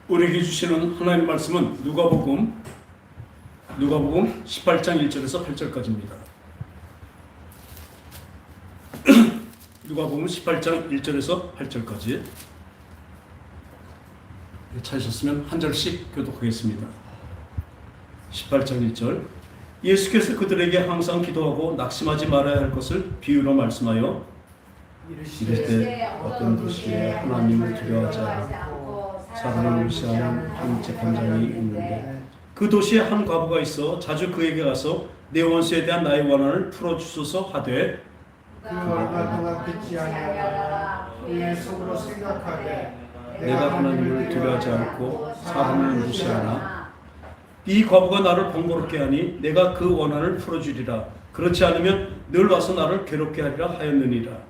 우리에게 주시는 하나님 말씀은 누가복음 18장 1절에서 8절까지입니다. 누가복음 18장 1절에서 8절까지 찾으셨으면 한 절씩 교독하겠습니다. 18장 1절 예수께서 그들에게 항상 기도하고 낙심하지 말아야 할 것을 비유로 말씀하여 이르시되 어떤 도시에 하나님을 두려워하지 않고 사람을 무시하는 한 재판장이 있는데 그 도시에 한 과부가 있어 자주 그에게 가서 내 원수에 대한 나의 원한을 풀어주소서 하되 그가 얼마 동안 듣지 아니하다가 그의 속으로 생각하되 내가 하나님을 두려워하지 않고 사람을 무시하나 이 과부가 나를 번거롭게 하니 내가 그 원한을 풀어주리라. 그렇지 않으면 늘 와서 나를 괴롭게 하리라 하였느니라.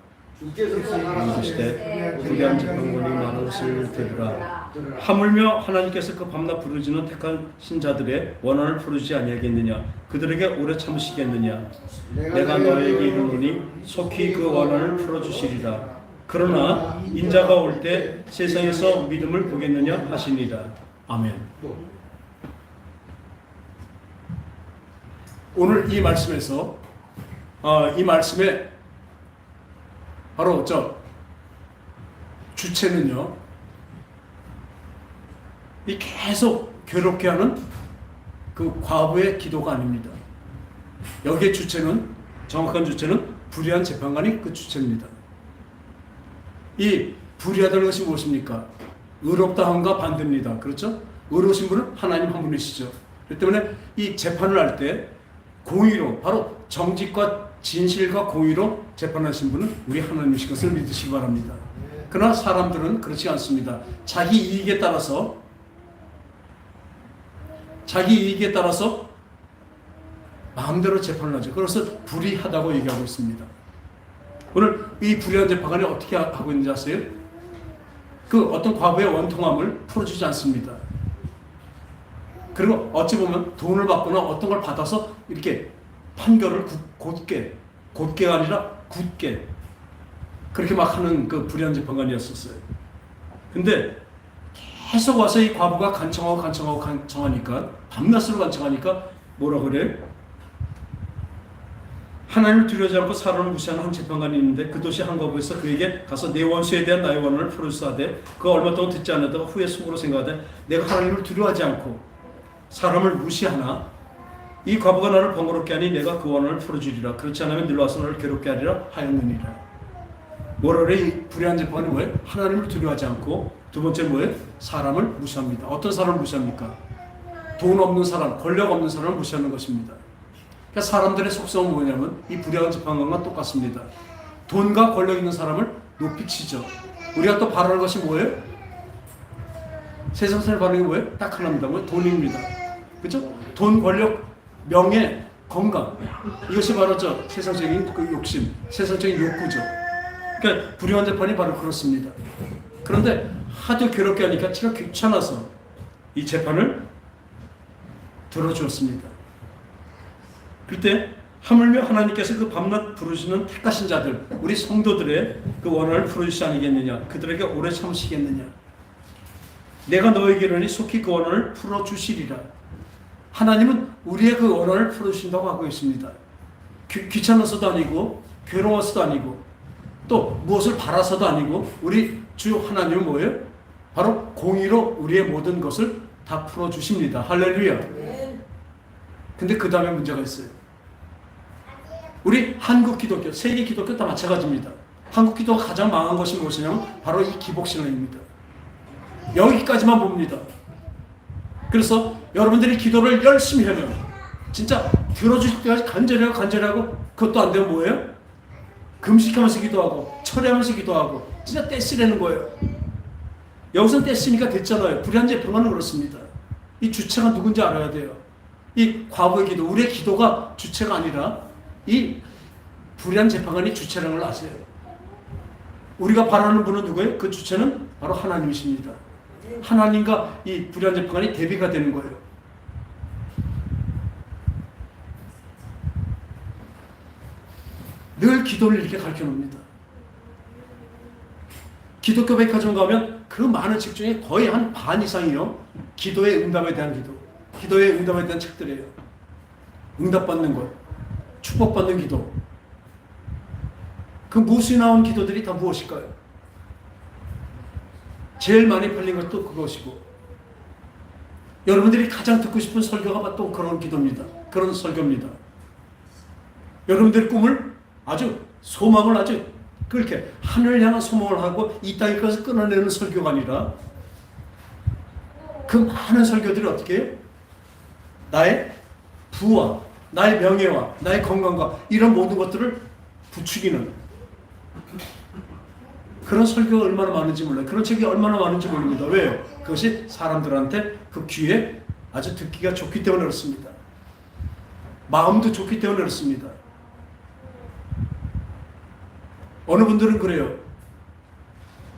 이르시되 불의한 재판관이 많은 것을 들으라. 하물며 하나님께서 그 밤낮 부르짖는 택한 신자들의 원한을 풀어주지 아니하겠느냐. 그들에게 오래 참으시겠느냐. 내가 너에게 이르노니 속히 그 원한을 풀어주시리라. 그러나 인자가 올 때 세상에서 믿음을 보겠느냐 하시니라. 아멘. 오늘 이 말씀에서 이 말씀에 바로 주체는요, 이 계속 괴롭게 하는 그 과부의 기도가 아닙니다. 여기에 주체는, 정확한 주체는 불의한 재판관이 그 주체입니다. 이 불의하다는 것이 무엇입니까? 의롭다함과 반대입니다. 그렇죠? 의로우신 분은 하나님 한 분이시죠. 그렇기 때문에 이 재판을 할 때 공의로, 바로 정직과 진실과 공의로 재판하신 분은 우리 하나님이신 것을 믿으시기 바랍니다. 그러나 사람들은 그렇지 않습니다. 자기 이익에 따라서 마음대로 재판을 하죠. 그래서 불의하다고 얘기하고 있습니다. 오늘 이 불의한 재판관이 어떻게 하고 있는지 아세요? 그 어떤 과부의 원통함을 풀어주지 않습니다. 그리고 어찌 보면 돈을 받거나 어떤 걸 받아서 이렇게 판결을 곧게가 아니라 굳게 그렇게 막 하는 그 불의한 재판관이었었어요. 근데 계속 와서 이 과부가 간청하니까 밤낮으로 간청하니까 뭐라 그래? 하나님을 두려워하지 않고 사람을 무시하는 한 재판관이 있는데 그 도시 한 과부에서 그에게 가서 내 원수에 대한 나의 원한을 풀어주사되 그 얼마 동안 듣지 않았다가 후에 속으로 생각하되 내가 하나님을 두려워하지 않고 사람을 무시하나 이 과부가 나를 번거롭게 하니 내가 그 원한을 풀어주리라. 그렇지 않으면 늘 와서 나를 괴롭게 하리라 하였느니라. 뭐라 그래? 이 불의한 재판이 뭐예요? 하나님을 두려워하지 않고 두 번째 뭐예요? 사람을 무시합니다. 어떤 사람을 무시합니까? 돈 없는 사람, 권력 없는 사람을 무시하는 것입니다. 그러니까 사람들의 속성은 뭐냐면 이 불의한 재판관과 똑같습니다. 돈과 권력 있는 사람을 높이 치죠. 우리가 또 바라는 것이 뭐예요? 세상사를 바라는 게 뭐예요? 딱 하나입니다. 뭐예요? 돈입니다. 그렇죠? 돈, 권력, 명예, 건강, 이것이 바로 세상적인 그 욕심, 세상적인 욕구죠. 그러니까 불의한 재판이 바로 그렇습니다. 그런데 하도 괴롭게 하니까 제가 귀찮아서 이 재판을 들어주었습니다. 그때 하물며 하나님께서 그 밤낮 부르시는 택하신 자들, 우리 성도들의 그 원한을 풀어주시지 않겠느냐, 그들에게 오래 참으시겠느냐. 내가 너에게 이르니 속히 그 원한을 풀어주시리라. 하나님은 우리의 그 원한을 풀어주신다고 하고 있습니다. 귀찮아서도 아니고 괴로워서도 아니고 또 무엇을 바라서도 아니고 우리 주 하나님은 뭐예요? 바로 공의로 우리의 모든 것을 다 풀어주십니다. 할렐루야. 근데 그 다음에 문제가 있어요. 우리 한국 기독교, 세계 기독교 다 마찬가지입니다. 한국 기도가 가장 망한 것이 무엇이냐면 바로 이 기복신앙입니다. 여기까지만 봅니다. 그래서 여러분들이 기도를 열심히 하면 진짜 들어주실 때까지 간절하고 그것도 안 되면 뭐예요? 금식하면서 기도하고 철회하면서 기도하고 진짜 떼쓰려는 거예요. 여기서는 떼쓰니까 됐잖아요. 불의한 재판관은 그렇습니다. 이 주체가 누군지 알아야 돼요. 이 과부의 기도, 우리의 기도가 주체가 아니라 이 불의한 재판관이 주체라는 걸 아세요. 우리가 바라는 분은 누구예요? 그 주체는 바로 하나님이십니다. 하나님과 이 불의한 재판관이 대비가 되는 거예요. 늘 기도를 이렇게 가르쳐 놓습니다. 기독교 백화점 가면 그 많은 책 중에 거의 한 반 이상이요. 기도의 응답에 대한 기도의 응답에 대한 책들이에요. 응답받는 것, 축복받는 기도. 그 무수히 나온 기도들이 다 무엇일까요? 제일 많이 팔린 것도 그것이고, 여러분들이 가장 듣고 싶은 설교가 또 그런 기도입니다. 그런 설교입니다. 여러분들의 꿈을 소망을 아주 그렇게 하늘을 향한 소망을 하고 이 땅에 가서 끊어내는 설교가 아니라, 그 많은 설교들이 어떻게 해요? 나의 부와 나의 명예와 나의 건강과 이런 모든 것들을 부추기는 그런 설교가 얼마나 많은지 몰라요. 그런 책이 얼마나 많은지 모릅니다. 왜요? 그것이 사람들한테 그 귀에 아주 듣기가 좋기 때문에 그렇습니다. 마음도 좋기 때문에 그렇습니다. 어느 분들은 그래요.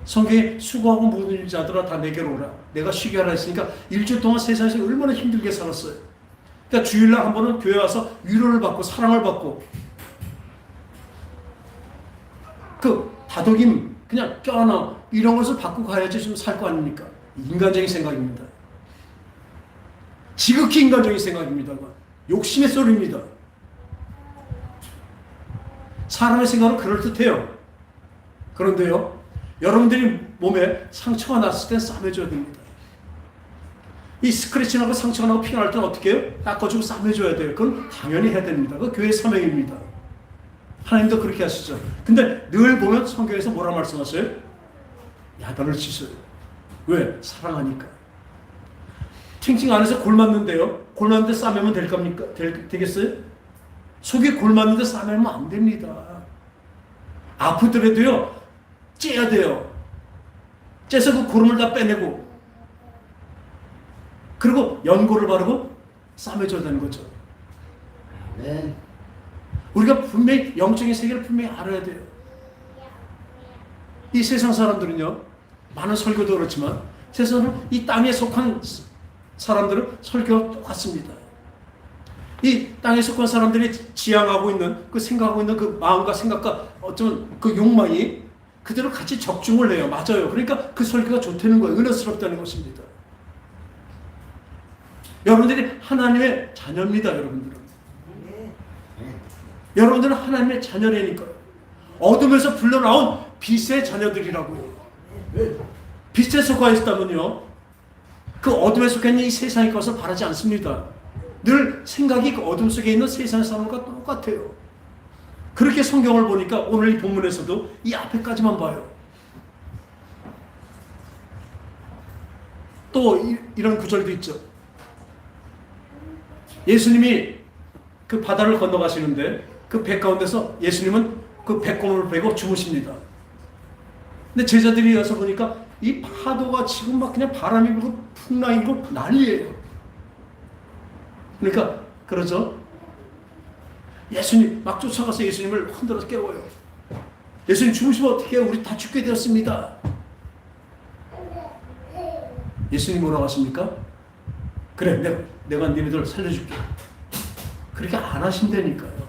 성경에 수고하고 모든 일 자들아 다 내게로 오라. 내가 쉬게 하라 했으니까 일주일 동안 세상에서 얼마나 힘들게 살았어요. 그러니까 주일날 한 번은 교회 와서 위로를 받고 사랑을 받고 그 다독임 그냥 껴안아 이런 것을 받고 가야지 좀 살 거 아닙니까? 인간적인 생각입니다. 지극히 인간적인 생각입니다. 욕심의 소리입니다. 사람의 생각은 그럴듯해요. 그런데요, 여러분들이 몸에 상처가 났을 땐 싸매줘야 됩니다. 이 스크래치 나고 상처가 나고 피가 날 때는 어떻게 해요? 닦아주고 싸매줘야 돼요. 그건 당연히 해야 됩니다. 그건 교회의 사명입니다. 하나님도 그렇게 하시죠. 근데 늘 보면 성경에서 뭐라 말씀하세요? 야단을 치세요. 왜? 사랑하니까. 팅팅 안에서 골 맞는데요. 골 맞는데 싸매면 될 겁니까? 되겠어요? 속에 골 맞는데 싸매면 안 됩니다. 아프더라도요, 째야 돼요. 째서 그 고름을 다 빼내고, 그리고 연고를 바르고 싸매줘야 되는 거죠. 네. 우리가 분명히 영적인 세계를 분명히 알아야 돼요. 이 세상 사람들은요, 많은 설교도 그렇지만 세상은 이 땅에 속한 사람들은 설교가 똑같습니다. 이 땅에 속한 사람들이 지향하고 있는 그 생각하고 있는 그 마음과 생각과 어쩌면 그 욕망이 그대로 같이 적중을 해요. 맞아요. 그러니까 그 설교가 좋다는 거예요. 은혜스럽다는 것입니다. 여러분들이 하나님의 자녀입니다. 여러분들은 하나님의 자녀라니까요. 어둠에서 불러나온 빛의 자녀들이라고요. 빛에 속하 있다면요, 그 어둠에 속해 있는 이 세상의 것을 바라지 않습니다. 늘 생각이 그 어둠 속에 있는 세상 사람과 똑같아요. 그렇게 성경을 보니까 오늘 이 본문에서도 이 앞에까지만 봐요. 또 이런 구절도 있죠. 예수님이 그 바다를 건너가시는데 그 배 가운데서 예수님은 그 배꼽을 베고 주무십니다. 근데 제자들이 와서 보니까 이 파도가 지금 막 그냥 바람이 불고 풍랑이 불고 난리예요. 그러니까 그러죠. 예수님 막 쫓아가서 예수님을 흔들어서 깨워요. 예수님 주무시면 어떻게 해요? 우리 다 죽게 되었습니다. 예수님 뭐라고 하십니까? 그래, 내가 너희들 살려줄게. 그렇게 안 하신다니까요.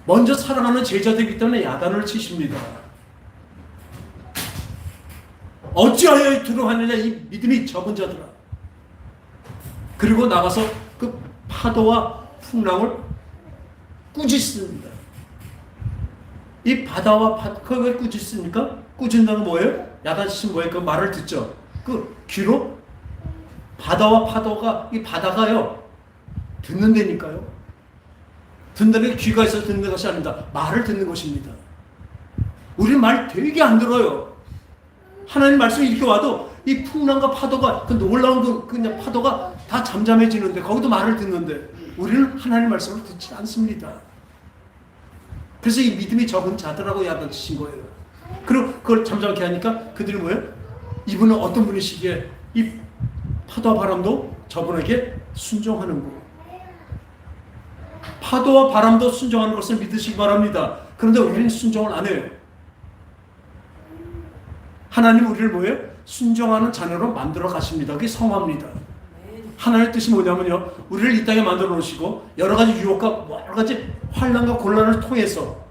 먼저 사랑하는 제자들이기 때문에 야단을 치십니다. 어찌하여 두려워하느냐 이 믿음이 적은 자들아. 그리고 나가서 그 파도와 풍랑을 꾸짖습니다. 이 바다와 그걸 왜 꾸짖습니까? 꾸짖는다는 뭐예요? 야단치신 뭐예요? 그 말을 듣죠. 그 귀로 바다와 파도가 이 바다가요 듣는다니까요. 듣는 게 귀가 있어서 듣는 것이 아닙니다. 말을 듣는 것입니다. 우리 말 되게 안 들어요. 하나님 말씀이 이렇게 와도 이 풍랑과 파도가 그 놀라운 그냥 파도가 다 잠잠해지는데 거기도 말을 듣는데 우리는 하나님 말씀을 듣지 않습니다. 그래서 이 믿음이 적은 자들하고 야단치신 거예요. 그리고 그걸 잠잠케 하니까 그들이 뭐예요? 이분은 어떤 분이시기에 이 파도와 바람도 저분에게 순종하는 거. 파도와 바람도 순종하는 것을 믿으시기 바랍니다. 그런데 우리는 순종을 안 해요. 하나님 우리를 뭐예요? 순종하는 자녀로 만들어 가십니다. 그게 성화입니다. 하나님의 뜻이 뭐냐면요, 우리를 이 땅에 만들어 놓으시고 여러 가지 유혹과 여러 가지 환난과 곤란을 통해서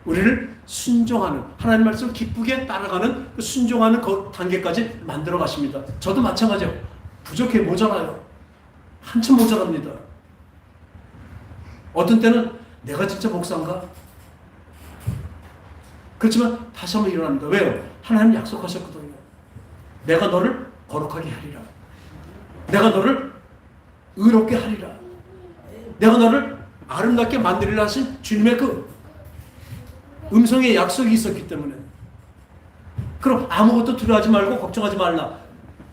우리를 순종하는, 하나님 말씀을 기쁘게 따라가는 그 순종하는 그 단계까지 만들어 가십니다. 저도 마찬가지예요. 부족해, 모자라요. 한참 모자랍니다. 어떤 때는 내가 진짜 목사인가? 그렇지만 다시 한번 일어납니다. 왜요? 하나님 약속하셨거든요. 내가 너를 거룩하게 하리라. 내가 너를 의롭게 하리라. 내가 너를 아름답게 만들리라 하신 주님의 그 음성의 약속이 있었기 때문에, 그럼 아무것도 두려워하지 말고 걱정하지 말라.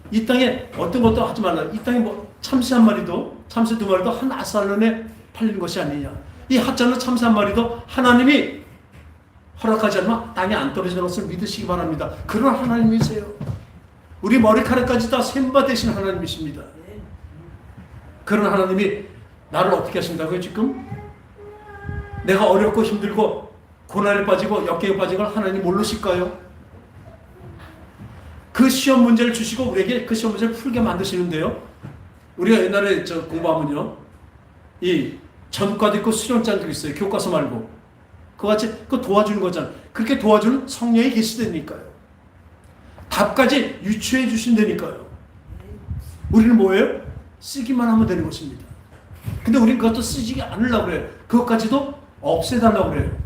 이 땅에 어떤 것도 하지 말라. 이 땅에 뭐 참새 한 마리도, 참새 두 마리도 한 아살론에 팔린 것이 아니냐. 이 하찮은 참새 한 마리도 하나님이 허락하지 않으면 땅에 안 떨어지는 것을 믿으시기 바랍니다. 그런 하나님이세요. 우리 머리카락까지 다 셈바 되신 하나님이십니다. 그런 하나님이 나를 어떻게 하신다고요? 지금 내가 어렵고 힘들고 고난에 빠지고 역경에 빠진 걸 하나님 모르실까요? 그 시험 문제를 주시고 우리에게 그 시험 문제를 풀게 만드시는데요. 우리가 옛날에 공부하면요, 이 전과도 있고 수련장도 있어요. 교과서 말고. 그같이 그 도와주는 거잖아요. 그렇게 도와주는 성령이 계시다니까요. 답까지 유추해 주신다니까요. 우리는 뭐예요? 쓰기만 하면 되는 것입니다. 근데 우리는 그것도 쓰지 않으려고 그래요. 그것까지도 없애달라고 그래요.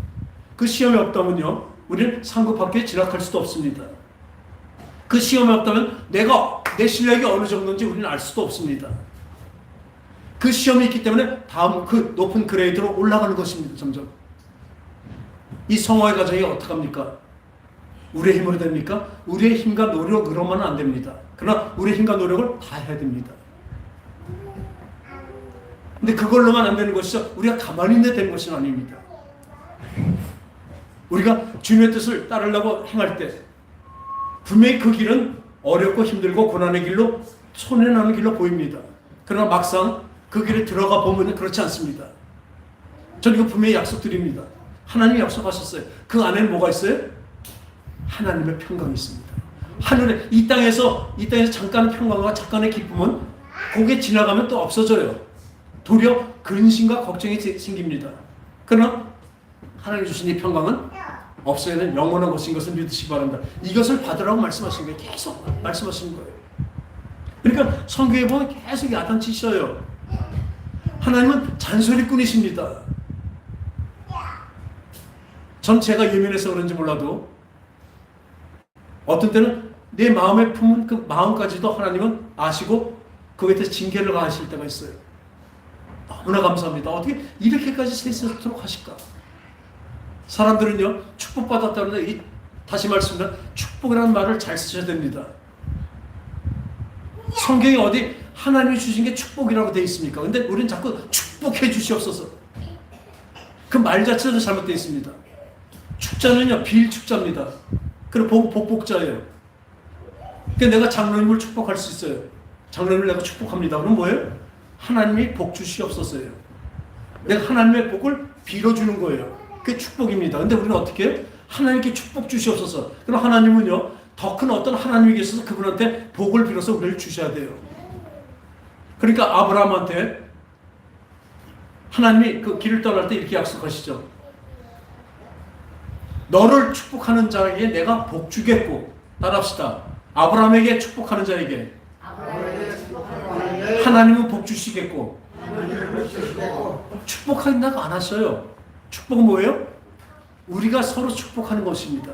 그 시험이 없다면요, 우리는 상급학교에 진학할 수도 없습니다. 그 시험이 없다면 내 실력이 어느 정도인지 우리는 알 수도 없습니다. 그 시험이 있기 때문에 다음 그 높은 그레이드로 올라가는 것입니다. 점점. 이 성화의 과정이 어떡합니까? 우리의 힘으로 됩니까? 우리의 힘과 노력으로만은 안 됩니다. 그러나 우리의 힘과 노력을 다 해야 됩니다. 근데 그걸로만 안 되는 것이죠. 우리가 가만히 있는 되는 것은 아닙니다. 우리가 주님의 뜻을 따르려고 행할 때 분명히 그 길은 어렵고 힘들고 고난의 길로, 손해나는 길로 보입니다. 그러나 막상 그 길에 들어가 보면 그렇지 않습니다. 저는 이거 분명히 약속드립니다. 하나님이 약속하셨어요. 그 안에는 뭐가 있어요? 하나님의 평강이 있습니다. 하늘에, 이 땅에서 잠깐의 평강과 잠깐의 기쁨은 거기에 지나가면 또 없어져요. 도리어 근심과 걱정이 생깁니다. 그러나 하나님 주신 이 평강은 없어야 되는 영원한 것인 것을 믿으시기 바랍니다. 이것을 받으라고 말씀하신 거예요. 계속 말씀하신 거예요. 그러니까 성경에 보면 계속 야단치셔요. 하나님은 잔소리꾼이십니다. 전 제가 예민해서 그런지 몰라도 어떤 때는 내 마음에 품은 그 마음까지도 하나님은 아시고 그에 대해서 징계를 가하실 때가 있어요. 너무나 감사합니다. 어떻게 이렇게까지 세세토록 하실까? 사람들은요, 축복받았다는데, 다시 말씀드리면 축복이라는 말을 잘 쓰셔야 됩니다. 성경에 어디 하나님이 주신 게 축복이라고 되어 있습니까? 근데 우리는 자꾸 축복해 주시옵소서. 그 말 자체도 잘못되어 있습니다. 축자는요, 빌축자입니다. 그리고 복복자예요. 그러니까 내가 장로님을 축복할 수 있어요. 장로님을 내가 축복합니다. 그럼 뭐예요? 하나님이 복 주시옵소서예요. 내가 하나님의 복을 빌어주는 거예요. 그게 축복입니다. 근데 우리는 어떻게 해요? 하나님께 축복 주시옵소서. 그럼 하나님은요, 더 큰 어떤 하나님이 계셔서 그분한테 복을 빌어서 우리를 주셔야 돼요. 그러니까 아브라함한테 하나님이 그 길을 떠날 때 이렇게 약속하시죠. 너를 축복하는 자에게 내가 복 주겠고, 따라합시다. 아브라함에게 축복하는 자에게 하나님은 복 주시겠고, 축복한다고 안 하셔요. 축복은 뭐예요? 우리가 서로 축복하는 것입니다.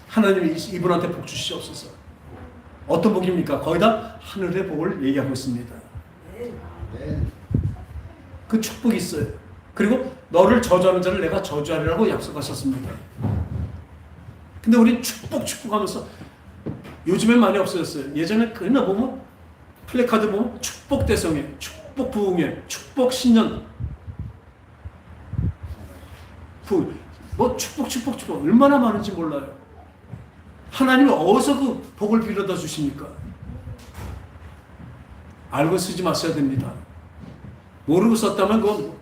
하나님이 이분한테 복 주시옵소서. 어떤 복입니까? 거의 다 하늘의 복을 얘기하고 있습니다. 그 축복이 있어요. 그리고 너를 저주하는 자를 내가 저주하리라고 약속하셨습니다. 근데 우리 축복하면서 요즘엔 많이 없어졌어요. 예전에 그나 보면 플래카드 보면 축복 대성회, 축복 부흥회, 축복 신년, 뭐 축복 얼마나 많은지 몰라요. 하나님이 어디서 그 복을 빌어다 주십니까? 알고 쓰지 마셔야 됩니다. 모르고 썼다면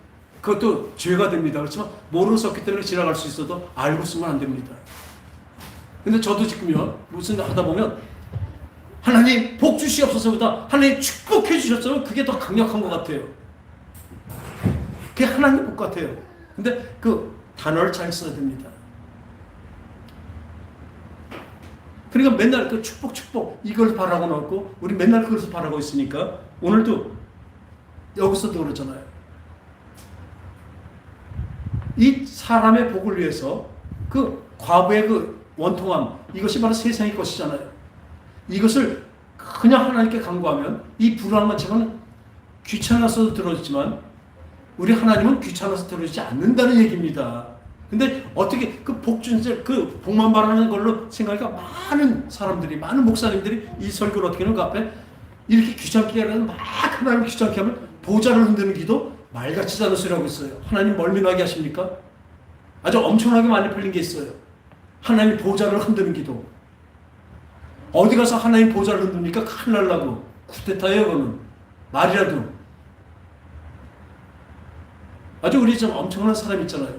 그것도 죄가 됩니다. 그렇지만 모르고 썼기 때문에 지나갈 수 있어도 알고 쓰면 안 됩니다. 근데 저도 지금요, 무슨 일 하다 보면 하나님 복 주시옵소서보다 하나님 축복해 주셨으면 그게 더 강력한 것 같아요. 그게 하나님 복 같아요. 근데 그 단어를 잘 써야 됩니다. 그러니까 맨날 그 축복 이걸 바라고 놓고 우리 맨날 그것을 바라고 있으니까 오늘도 여기서도 그러잖아요. 이 사람의 복을 위해서 그 과부의 그 원통함, 이것이 바로 세상의 것이잖아요. 이것을 그냥 하나님께 간구하면 이 불안한 책은 귀찮아서 들어지만 우리 하나님은 귀찮아서 들어지지 않는다는 얘기입니다. 근데 어떻게 그 복준제, 그 복만 바라는 걸로 생각하니까 많은 사람들이, 많은 목사님들이 이 설교를 어떻게 하는 그 앞에 이렇게 귀찮게 하면 막 하나님 귀찮게 하면 보좌를 흔드는 기도 말같이 자는 소리 하고 있어요. 하나님 멀미나게 하십니까? 아주 엄청나게 많이 풀린 게 있어요. 하나님 보좌를 흔드는 기도. 어디 가서 하나님 보좌를 흔듭니까? 큰일 날라고. 쿠데타예요, 그거는. 말이라도. 아주 우리 좀 엄청난 사람 있잖아요.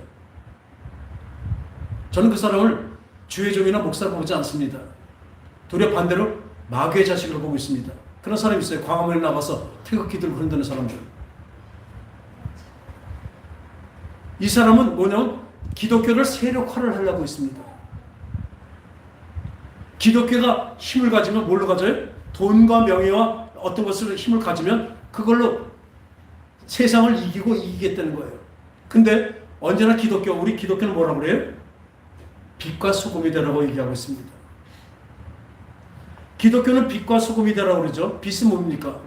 저는 그 사람을 주의 종이나 목사로 보지 않습니다. 도리어 반대로 마귀의 자식으로 보고 있습니다. 그런 사람이 있어요. 광화문에 나가서 태극기 들고 흔드는 사람들. 이 사람은 뭐냐면 기독교를 세력화를 하려고 있습니다. 기독교가 힘을 가지면 뭘로 가져요? 돈과 명예와 어떤 것을 힘을 가지면 그걸로 세상을 이기고 이기겠다는 거예요. 근데 언제나 기독교, 우리 기독교는 뭐라고 그래요? 빛과 소금이 되라고 얘기하고 있습니다. 기독교는 빛과 소금이 되라고 그러죠. 빛은 뭡니까?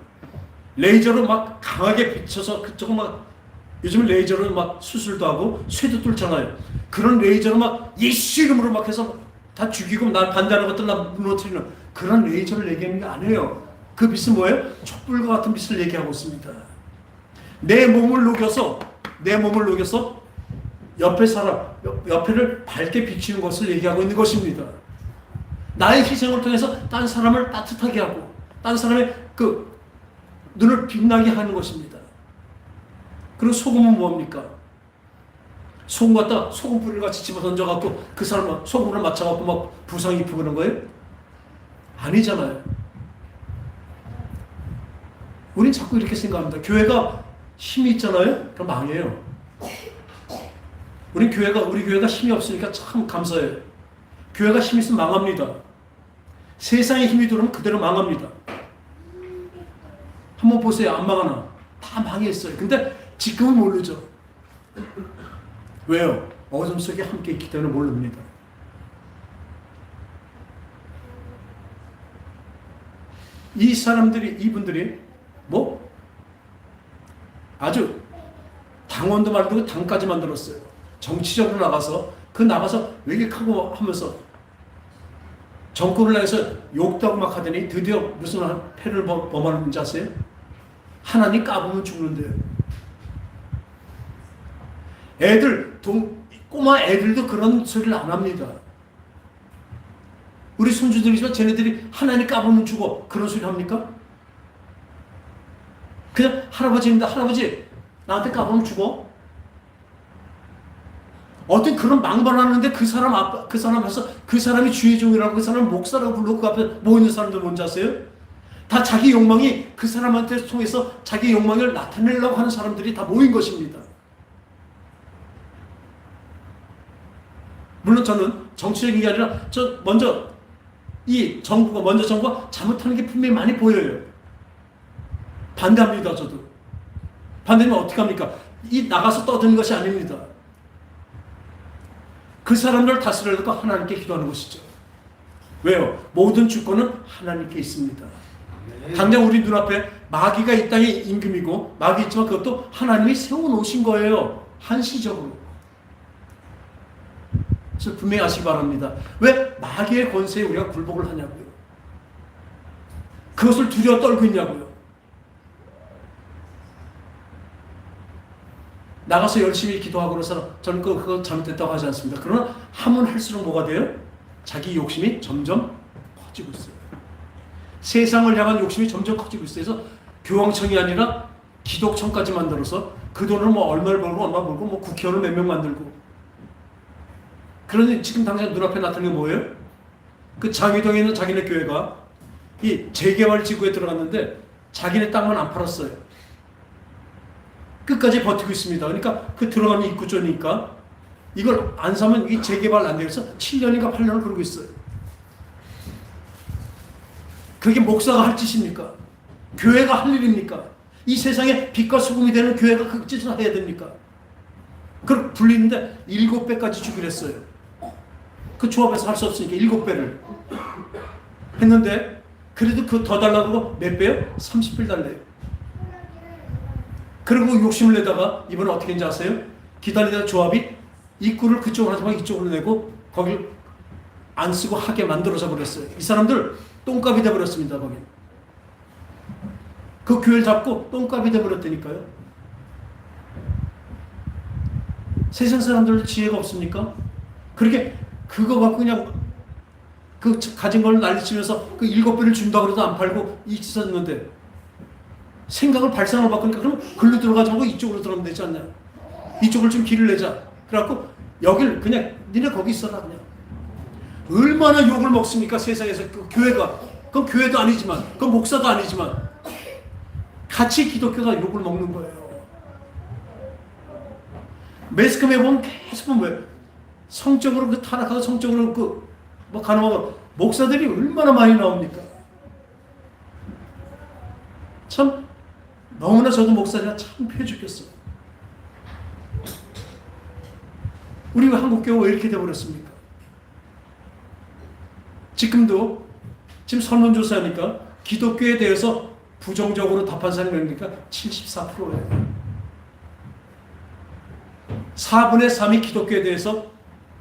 레이저로 막 강하게 비춰서 그쪽은 막 요즘 레이저로 막 수술도 하고 쇠도 뚫잖아요. 그런 레이저로 막 예수 이름으로 막 해서 다 죽이고 날 반대하는 것들 나 무너뜨리는 그런 레이저를 얘기하는 게 아니에요. 그 빛은 뭐예요? 촛불과 같은 빛을 얘기하고 있습니다. 내 몸을 녹여서 옆에 사람, 옆에를 밝게 비추는 것을 얘기하고 있는 것입니다. 나의 희생을 통해서 딴 사람을 따뜻하게 하고 딴 사람의 그 눈을 빛나게 하는 것입니다. 그리고 소금은 뭡니까? 소금 갖다 소금 뿌리를 같이 집어 던져갖고 그 사람 소금을 맞춰갖고 막 부상 입히고 그런 거예요? 아니잖아요. 우린 자꾸 이렇게 생각합니다. 교회가 힘이 있잖아요? 그럼 망해요. 우리 교회가 힘이 없으니까 참 감사해요. 교회가 힘이 있으면 망합니다. 세상에 힘이 들어오면 그대로 망합니다. 한번 보세요. 안 망하나? 다 망했어요. 근데 지금은 모르죠. 왜요? 어둠 속에 함께 있기 때문에 모릅니다. 이분들이 뭐 아주 당원도 말고 당까지 만들었어요. 정치적으로 나가서 외격하고 하면서 정권을 향해서 욕도 하고 막 하더니 드디어 무슨 패를 범하는지 아세요? 하나님 까보면 죽는데요. 꼬마 애들도 그런 소리를 안 합니다. 우리 손주들이지만 쟤네들이 하나님 까보면 죽어. 그런 소리 합니까? 그냥 할아버지입니다. 할아버지, 나한테 까보면 죽어? 어떤 그런 망발하는데 그 사람 앞에서 그 사람이 주의 종이라고 그 사람 목사라고 부르고 그 앞에 모이는 사람들 뭔지 아세요? 다 자기 욕망이 그 사람한테 통해서 자기 욕망을 나타내려고 하는 사람들이 다 모인 것입니다. 물론 저는 정치적인 게 아니라 정부가 잘못하는 게 분명히 많이 보여요. 반대합니다. 저도. 반대면 어떻게 합니까? 나가서 떠드는 것이 아닙니다. 그 사람들 다스리려고 하나님께 기도하는 것이죠. 왜요? 모든 주권은 하나님께 있습니다. 당장 우리 눈앞에 마귀가 이 땅의 임금이고 마귀 있지만 그것도 하나님이 세워놓으신 거예요. 한시적으로. 그래서 분명히 아시기 바랍니다. 왜 마귀의 권세에 우리가 굴복을 하냐고요. 그것을 두려워 떨고 있냐고요. 나가서 열심히 기도하고 그래서 저는 그거 잘못됐다고 하지 않습니다. 그러나 하면 할수록 뭐가 돼요? 자기 욕심이 점점 커지고 있어요. 세상을 향한 욕심이 점점 커지고 있어요. 그래서 교황청이 아니라 기독청까지 만들어서 그 돈을 뭐 얼마를 벌고 뭐 국회의원을 몇 명 만들고. 그러니 지금 당장 눈앞에 나타나는 게 뭐예요? 그 장위동에 있는 자기네 교회가 이 재개발 지구에 들어갔는데 자기네 땅만 안 팔았어요. 끝까지 버티고 있습니다. 그러니까 그 들어가는 입구조니까 이걸 안 사면 이 재개발 안 돼서 7년인가 8년을 그러고 있어요. 그게 목사가 할 짓입니까? 교회가 할 일입니까? 이 세상에 빛과 소금이 되는 교회가 그 짓을 해야 됩니까? 그렇게 불리는데 7배까지 주기로 했어요. 그 조합에서 할 수 없으니까 7배를 했는데, 그래도 그 더 달라고 몇 배요? 30배를 달래요. 그리고 욕심을 내다가 이번에 어떻게 했는지 아세요? 기다리다가 조합이 입구를 그쪽으로 하지 말고 이쪽으로 내고 거길 안 쓰고 하게 만들어서 버렸어요. 이 사람들 똥값이 돼버렸습니다. 거기 그 교회를 잡고 똥값이 돼버렸다니까요. 세상 사람들 지혜가 없습니까? 그렇게 그거 갖고 그냥 그 가진 걸 난리치면서 그 7배를 준다고 해도 안 팔고 있었는데, 생각을 발상을 바꾸니까 그럼 글로 들어가지 말고 이쪽으로 들어가면 되지 않냐. 이쪽을 좀 길을 내자. 그래갖고 여길 그냥 니네 거기 있어라 그냥. 얼마나 욕을 먹습니까 세상에서. 그 교회가, 그건 교회도 아니지만, 그건 목사도 아니지만 같이 기독교가 욕을 먹는 거예요. 매스컴에 보면 계속 보면 뭐예요? 성적으로 그 타락하고 성적으로 그 뭐 가능하고 목사들이 얼마나 많이 나옵니까? 참 너무나 저도 목사니까 창피해 죽겠어요. 우리 한국 교회가 왜 이렇게 돼버렸습니까? 지금도 지금 설문조사하니까 기독교에 대해서 부정적으로 답한 사람이 몇입니까? 74%예요. 4분의 3이 기독교에 대해서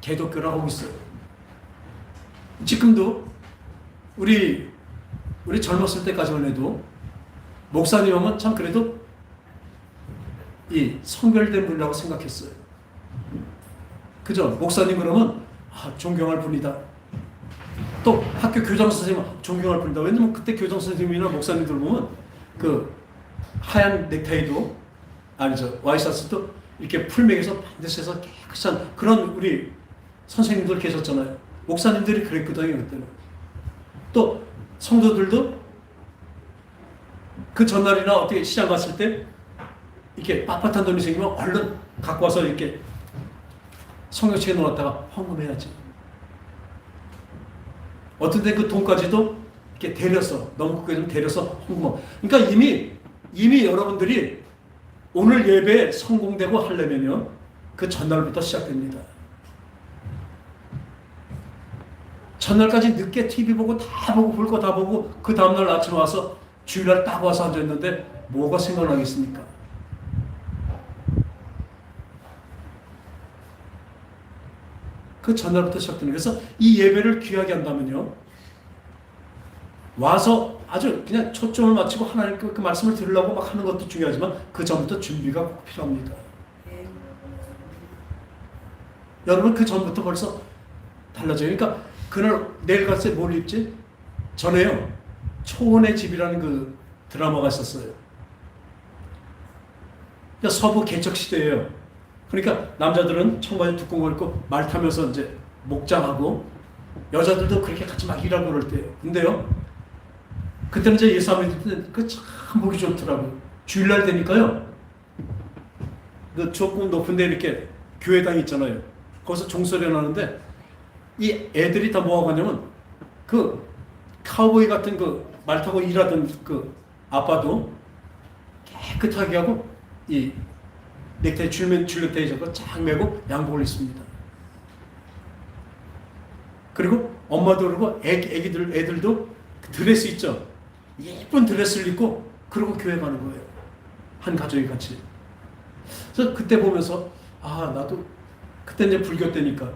개독교라고 하고 있어요. 지금도 우리 젊었을 때까지만 해도 목사님 하면 참 그래도 이 성결된 분이라고 생각했어요. 그죠? 목사님 그러면 존경할 분이다. 또 학교 교장 선생님 존경할 분이다. 왜냐면 그때 교장 선생님이나 목사님들 보면 그 하얀 넥타이도 아니죠, 와이셔츠도 이렇게 풀맥에서 반드시 해서 깨끗한 그런 우리 선생님들 계셨잖아요. 목사님들이 그랬거든요 그때는. 또 성도들도 그 전날이나 어떻게 시장 갔을 때 이렇게 빳빳한 돈이 생기면 얼른 갖고 와서 이렇게 성경책에 놓았다가 헌금해야지. 어떤 때 그 돈까지도 이렇게 데려서, 너무 크게 좀 데려서 헌금. 그러니까 이미 여러분들이 오늘 예배에 성공되고 하려면요, 그 전날부터 시작됩니다. 전날까지 늦게 TV 보고 다 보고 볼 거 다 보고 그 다음날 아침에 와서 주일날 딱 와서 앉아있는데 뭐가 생각나겠습니까? 그 전날부터 시작됩니다. 그래서 이 예배를 귀하게 한다면요, 와서 아주 그냥 초점을 맞추고 하나님 그 말씀을 들으려고 막 하는 것도 중요하지만 그 전부터 준비가 꼭 필요합니다. 여러분 그 전부터 벌써 달라져요. 그러니까 그날 내일 갔을 때 뭘 입지? 전에요 초원의 집이라는 그 드라마가 있었어요. 그러니까 서부 개척 시대예요. 그러니까 남자들은 청바지 두꺼운 거 입고 말 타면서 이제 목장하고, 여자들도 그렇게 같이 막 일하고 그럴 때예요. 근데요, 그때는 이제 예수 안 믿을 때 그 참 보기 좋더라고요. 주일날 되니까요, 그 조금 높은 데 이렇게 교회당 있잖아요. 거기서 종소리 나는데 이 애들이 다 뭐하고 가냐면 그 카우보이 같은 그 말 타고 일하던 그 아빠도 깨끗하게 하고 이 넥타이 줄넥타이 잡고 쫙 매고 양복을 입습니다. 그리고 엄마도 그러고 애들도 드레스 있죠. 예쁜 드레스를 입고 그러고 교회 가는 거예요. 한 가족이 같이. 그래서 그때 보면서 나도 그때 이제 불교 때니까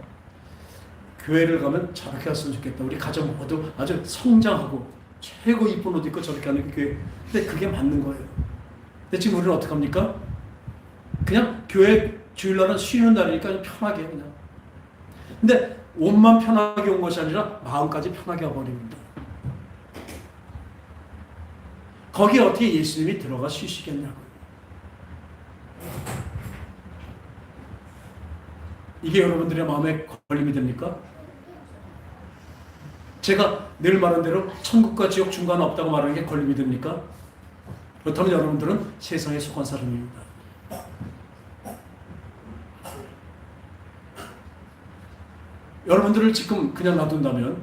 교회를 가면 저렇게 갔으면 좋겠다. 우리 가족 모두 아주 성장하고 최고 이쁜 옷 입고 저렇게 하는 교회. 근데 그게 맞는 거예요. 근데 지금 우리는 어떻게 합니까? 그냥 교회 주일날은 쉬는 날이니까 그냥 편하게 그냥. 근데 옷만 편하게 온 것이 아니라 마음까지 편하게 와버립니다. 거기에 어떻게 예수님이 들어가 쉬시겠냐고요. 이게 여러분들의 마음에 걸림이 됩니까? 제가 늘 말한 대로 천국과 지옥 중간에 없다고 말하는 게 걸림이 됩니까? 그렇다면 여러분들은 세상에 속한 사람입니다. 여러분들을 지금 그냥 놔둔다면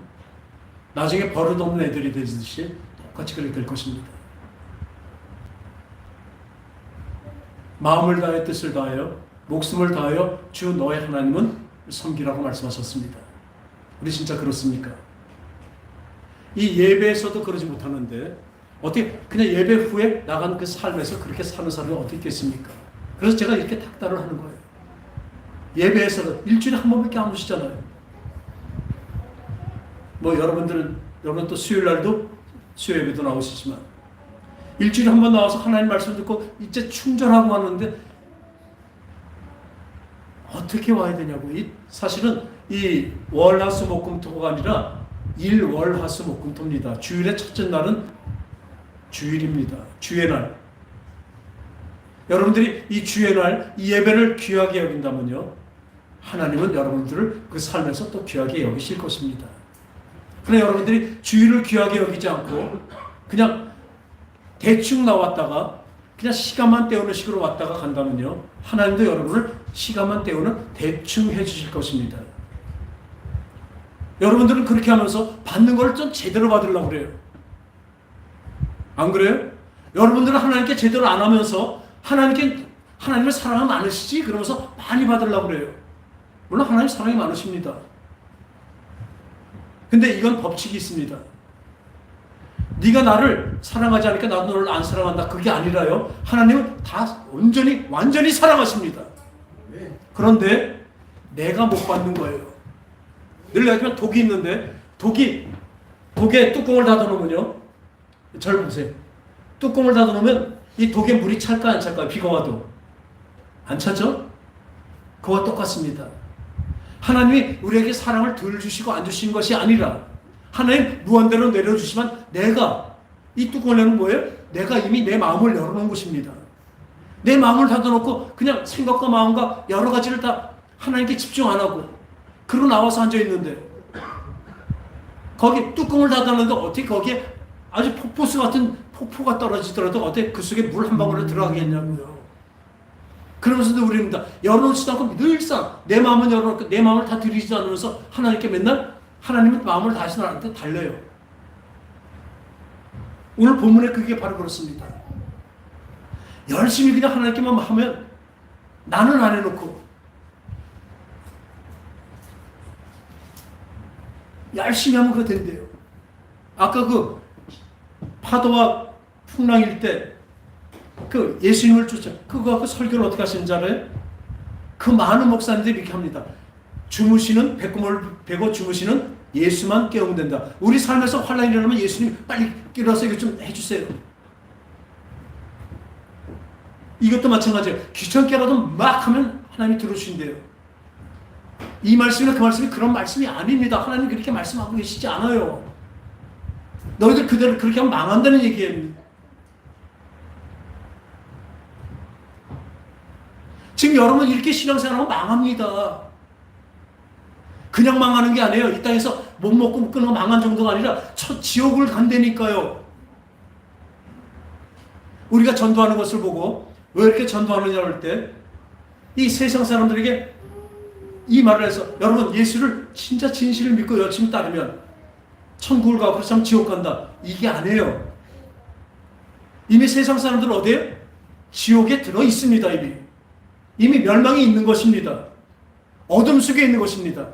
나중에 버릇없는 애들이 되듯이 똑같이 그렇게 될 것입니다. 마음을 다해 뜻을 다하여 목숨을 다하여 주 너의 하나님은 섬기라고 말씀하셨습니다. 우리 진짜 그렇습니까? 이 예배에서도 그러지 못하는데 어떻게 그냥 예배 후에 나간 그 삶에서 그렇게 사는 사람이 어떻게 있겠습니까? 그래서 제가 이렇게 탁달을 하는 거예요. 예배에서는 일주일에 한 번밖에 안 오시잖아요. 뭐 여러분 또 수요일 날도 수요 예배도 나오시지만 일주일에 한 번 나와서 하나님 말씀 듣고 이제 충전하고 하는데 어떻게 와야 되냐고. 사실은 이 월화수목금토가 아니라 일월화수목금토입니다. 주일의 첫째 날은 주일입니다. 주의 날. 여러분들이 이 주의 날, 이 예배를 귀하게 여긴다면요, 하나님은 여러분들을 그 삶에서 또 귀하게 여기실 것입니다. 그러나 여러분들이 주일을 귀하게 여기지 않고 그냥 대충 나왔다가 그냥 시간만 때우는 식으로 왔다가 간다면요, 하나님도 여러분을 시간만 때우는 대충 해주실 것입니다. 여러분들은 그렇게 하면서 받는 걸 좀 제대로 받으려고 그래요. 안 그래요? 여러분들은 하나님께 제대로 안 하면서 하나님의 사랑이 많으시지? 그러면서 많이 받으려고 그래요. 물론 하나님 사랑이 많으십니다. 근데 이건 법칙이 있습니다. 네가 나를 사랑하지 않으니까 나도 너를 안 사랑한다. 그게 아니라요. 하나님은 다 완전히 사랑하십니다. 그런데 내가 못 받는 거예요. 늘 얘기하면 독이 있는데 독에 뚜껑을 닫아놓으면요. 절 보세요. 뚜껑을 닫아놓으면 이 독에 물이 찰까 안 찰까요? 비가 와도 안 차죠? 그와 똑같습니다. 하나님이 우리에게 사랑을 덜 주시고 안 주신 것이 아니라 하나님 무한대로 내려주시면 내가 이 뚜껑을 내는 뭐예요? 내가 이미 내 마음을 열어놓은 것입니다. 내 마음을 닫아놓고 그냥 생각과 마음과 여러 가지를 다 하나님께 집중 안 하고 그러고 나와서 앉아있는데 거기 뚜껑을 닫아놨는데 어떻게 거기에 아주 폭포수 같은 폭포가 떨어지더라도 어떻게 그 속에 물 한 방울을 들어가겠냐고요. 그러면서도 우리는 다 열어놓지도 않고 늘상 내 마음은 열어놓고 내 마음을 다 들이지 않으면서 하나님께 맨날 하나님은 마음을 다시 나한테 달래요. 오늘 본문에 그게 바로 그렇습니다. 열심히 그냥 하나님께만 하면 나는 안 해놓고 열심히 하면 그거 된대요. 아까 그 파도와 풍랑일 때 그 예수님을 쫓아 그거 갖고 설교를 어떻게 하시는지 알아요? 그 많은 목사님들이 이렇게 합니다. 주무시는 배꼽을 베고 주무시는 예수만 깨우면 된다. 우리 삶에서 환란이 일어나면 예수님 빨리 깨어나서 이거 좀 해주세요. 이것도 마찬가지예요. 귀찮게라도 막 하면 하나님이 들어주신대요. 이 말씀이나 그 말씀이 그런 말씀이 아닙니다. 하나님 그렇게 말씀하고 계시지 않아요. 너희들 그대로 그렇게 하면 망한다는 얘기예요. 지금 여러분 이렇게 신앙생활하면 망합니다. 그냥 망하는 게 아니에요. 이 땅에서 못 먹고 못 끊고 망한 정도가 아니라 첫 지옥을 간다니까요. 우리가 전도하는 것을 보고 왜 이렇게 전도하느냐 할 때 이 세상 사람들에게 이 말을 해서 여러분 예수를 진짜 진실을 믿고 열심히 따르면 천국을 가고 그렇지 않으면 지옥 간다. 이게 아니에요. 이미 세상 사람들은 어디에? 지옥에 들어 있습니다. 이미 멸망이 있는 것입니다. 어둠 속에 있는 것입니다.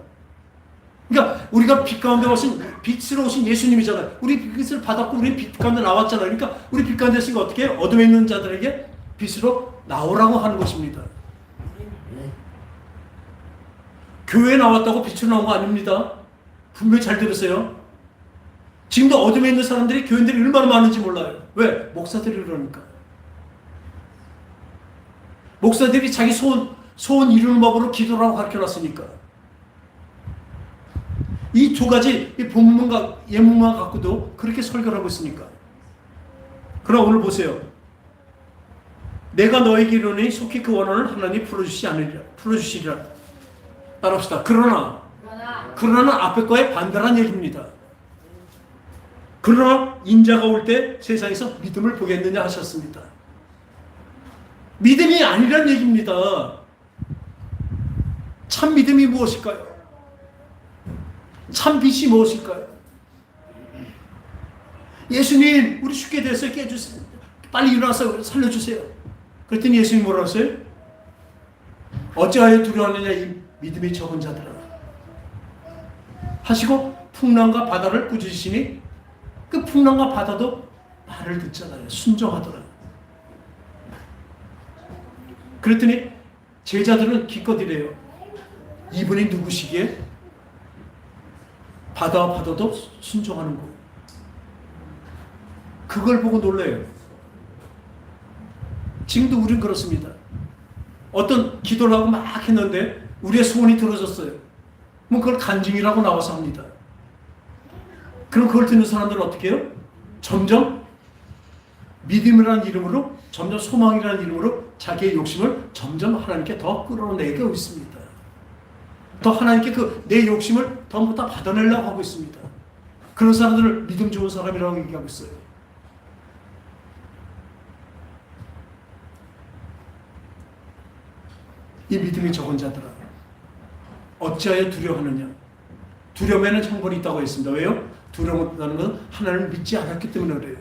그러니까 우리가 빛 가운데 오신 빛으로 오신 예수님이잖아요. 우리 빛을 받았고 우리 빛 가운데 나왔잖아요. 그러니까 우리 빛 가운데 있으니까 어떻게 해요? 어둠에 있는 자들에게 빛으로 나오라고 하는 것입니다. 교회에 나왔다고 빛으로 나온 거 아닙니다. 분명히 잘 들으세요. 지금도 어둠에 있는 사람들이 교인들이 얼마나 많은지 몰라요. 왜? 목사들이 그러니까. 목사들이 자기 소원 이루는 법으로 기도를 하고 가르쳐놨으니까. 이 두 가지 이 본문과 예문만 갖고도 그렇게 설교를 하고 있으니까. 그럼 오늘 보세요. 내가 너에게 이르노니 속히 그 원한을 하나님이 풀어주시리라. 따라합시다. 그러나는 앞에 거에 반대란 얘기입니다. 그러나 인자가 올 때 세상에서 믿음을 보겠느냐 하셨습니다. 믿음이 아니란 얘기입니다. 참 믿음이 무엇일까요? 참 빛이 무엇일까요? 예수님, 우리 죽게 됐어요. 깨주세요. 빨리 일어나서 살려주세요. 그랬더니 예수님 뭐라고 했어요? 어찌하여 두려워하느냐 이 믿음이 적은 자들아 하시고 풍랑과 바다를 꾸짖으시니 그 풍랑과 바다도 말을 듣잖아요. 순종하더라. 그랬더니 제자들은 기껏 이래요. 이분이 누구시기에 바다와 바다도 순종하는 거예요. 그걸 보고 놀라요. 지금도 우린 그렇습니다. 어떤 기도를 하고 막 했는데 우리의 소원이 들어졌어요. 뭐 그걸 간증이라고 나와서 합니다. 그럼 그걸 듣는 사람들은 어떻게 해요? 점점 믿음이라는 이름으로, 점점 소망이라는 이름으로 자기의 욕심을 점점 하나님께 더 끌어내고 있습니다. 더 하나님께 그 내 욕심을 더 받아내려고 하고 있습니다. 그런 사람들을 믿음 좋은 사람이라고 얘기하고 있어요. 이 믿음이 적은 자들아 어찌하여 두려워하느냐. 두려움에는 형벌이 있다고 했습니다. 왜요? 두려움이라는 것은 하나님을 믿지 않았기 때문에 그래요.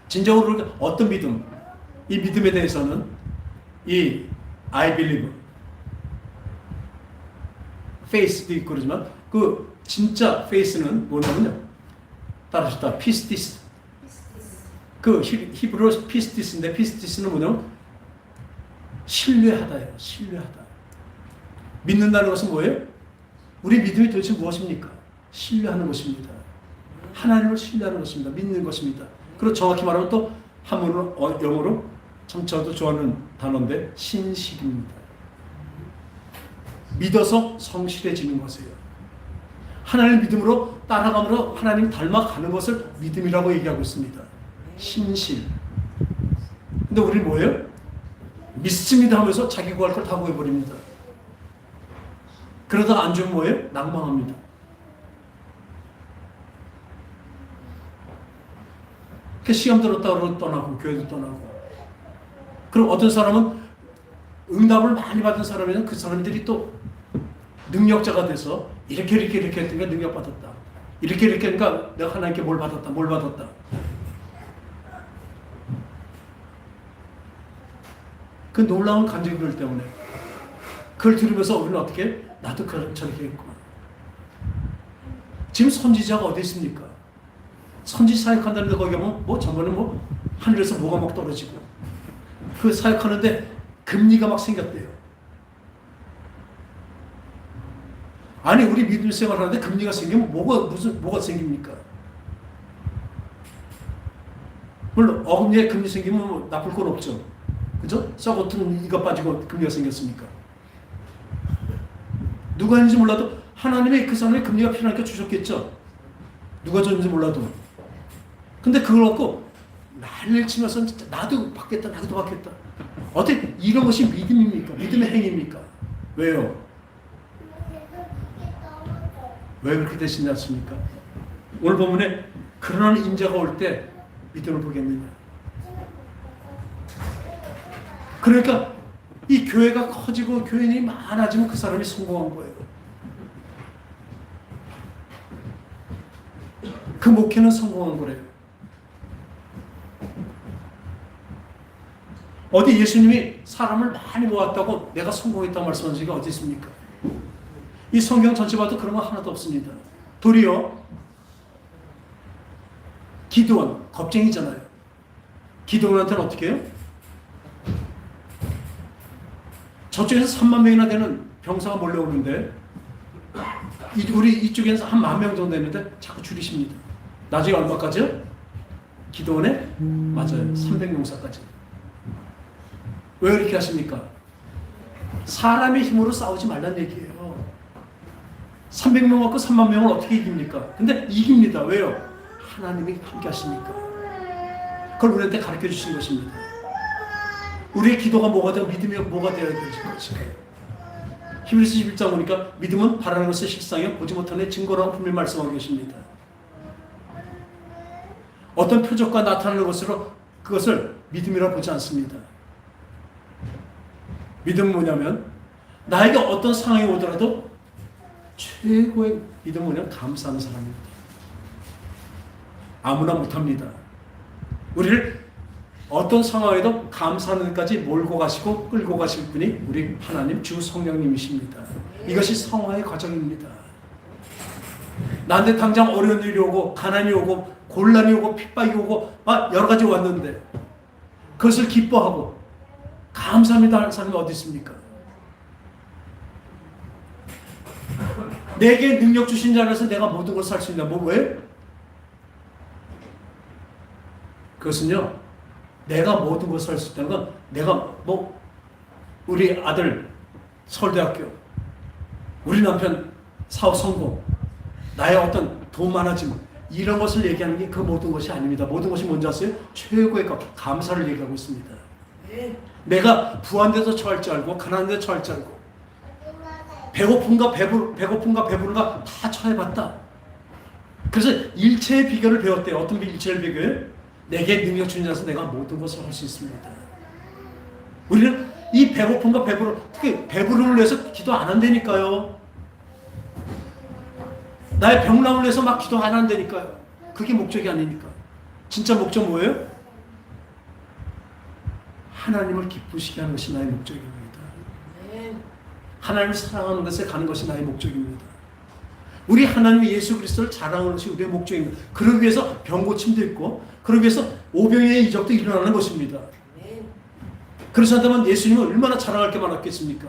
진정으로 어떤 믿음, 이 믿음에 대해서는 이 I believe, faith도 있고 그러지만 그 진짜 faith는 뭐냐면요. 따라하셨다. 피스티스. 그 히브리어 피스티스인데 피스티스는 뭐냐면 신뢰하다예요. 신뢰하다. 믿는다는 것은 뭐예요? 우리 믿음이 도대체 무엇입니까? 신뢰하는 것입니다. 하나님을 신뢰하는 것입니다. 믿는 것입니다. 그리고 정확히 말하면 또 한문으로 영어로 참 저도 좋아하는 단어인데 신실입니다. 믿어서 성실해지는 것이에요. 하나님 믿음으로 따라가므로 하나님 닮아가는 것을 믿음이라고 얘기하고 있습니다. 신실. 근데 우리 뭐예요? 믿습니다 하면서 자기 구할 걸 다 구해버립니다. 그러다가 안 주면 뭐예요? 낭망합니다. 그 시험 들었다고 떠나고 교회도 떠나고. 그럼 어떤 사람은 응답을 많이 받은 사람이면 그 사람들이 또 능력자가 돼서 이렇게 했으니까 능력 받았다. 이렇게 하니까 내가 하나님께 뭘 받았다. 그 놀라운 간증들 때문에 그걸 들으면서 우리는 어떻게 나도 저렇게 했구나. 지금 선지자가 어디 있습니까? 선지 사역한다는데 거기 가면 뭐 저번에 뭐 하늘에서 뭐가 막 떨어지고 그 사역하는데 금리가 막 생겼대요. 아니 우리 믿음 생활하는데 금리가 생기면 뭐가 생깁니까? 물론 어금니에 금리 생기면 뭐 나쁠 건 없죠. 그죠? 썩어튼 이가 빠지고 금리가 생겼습니까? 누가 했는지 몰라도 하나님이 그 사람의 금리가 필요하니까 주셨겠죠. 누가 줬는지 몰라도. 근데 그걸 갖고 난리를 치면서 진짜 나도 받겠다. 어떻게 이런 것이 믿음입니까? 믿음의 행위입니까? 왜요? 왜 그렇게 되시지 않습니까? 오늘 본문에 그러한 인자가 올 때 믿음을 보겠느냐. 그러니까 이 교회가 커지고 교인이 많아지면 그 사람이 성공한 거예요. 그 목회는 성공한 거래요. 어디 예수님이 사람을 많이 모았다고 내가 성공했다고 말씀한 적이 어디 있습니까? 이 성경 전체 봐도 그런 거 하나도 없습니다. 도리어 기드온, 겁쟁이잖아요. 기드온한테는 어떻게 해요? 저쪽에서 3만 명이나 되는 병사가 몰려오는데 우리 이쪽에서 한 10,000명 정도 되는데 자꾸 줄이십니다. 나중에 얼마까지요? 기드온에? 맞아요. 300명사까지. 왜 그렇게 하십니까? 사람의 힘으로 싸우지 말란 얘기예요. 300명 갖고 3만 명을 어떻게 이깁니까? 근데 이깁니다. 왜요? 하나님이 함께 하시니까. 그걸 우리한테 가르쳐 주신 것입니다. 우리의 기도가 뭐가 되고 믿음이 뭐가 되어야 될 것인가요? 히브리서 11장 보니까 믿음은 바라는 것을 실상이요 보지 못하는 증거라고 분명히 말씀하고 계십니다. 어떤 표적과 나타나는 것으로 그것을 믿음이라고 보지 않습니다. 믿음은 뭐냐면 나에게 어떤 상황이 오더라도 최고의 믿음은 뭐냐면 감사하는 사람입니다. 아무나 못합니다. 우리를 어떤 상황에도 감사하는 데까지 몰고 가시고 끌고 가실 분이 우리 하나님 주 성령님이십니다. 이것이 성화의 과정입니다. 나한테 당장 어려운 일이 오고 가난이 오고 곤란이 오고 핍박이 오고 여러 가지 왔는데 그것을 기뻐하고 감사합니다 하는 사람이 어디 있습니까? 내게 능력 주신 자 안에서 내가 모든 걸 살 수 있다. 왜? 그것은요, 내가 모든 것을 할 수 있다는 건 내가 우리 아들 서울대학교, 우리 남편 사업 성공, 나의 어떤 돈 많아짐, 이런 것을 얘기하는 게 그 모든 것이 아닙니다. 모든 것이 뭔지 아세요? 최고의 감사를 얘기하고 있습니다. 내가 부한 데서 처할 줄 알고 가난한 데 처할 줄 알고 배고픔과 배부른가 다 처해봤다. 그래서 일체의 비결을 배웠대요. 어떤 일체의 비결? 내게 능력 주신 자에서 내가 모든 것을 할 수 있습니다. 우리는 이 배고픔과 특히 배부름을 위해서 기도 안 한다니까요. 나의 병남을 위해서 막 기도 안 한다니까요. 그게 목적이 아니니까. 진짜 목적 뭐예요? 하나님을 기쁘시게 하는 것이 나의 목적입니다. 하나님을 사랑하는 것에 가는 것이 나의 목적입니다. 우리 하나님 예수 그리스도를 자랑하는 것이 우리의 목적입니다. 그러기 위해서 병고침도 있고 그러기 위해서 오병이의 이적도 일어나는 것입니다. 그렇지 않다면 예수님은 얼마나 자랑할 게 많았겠습니까?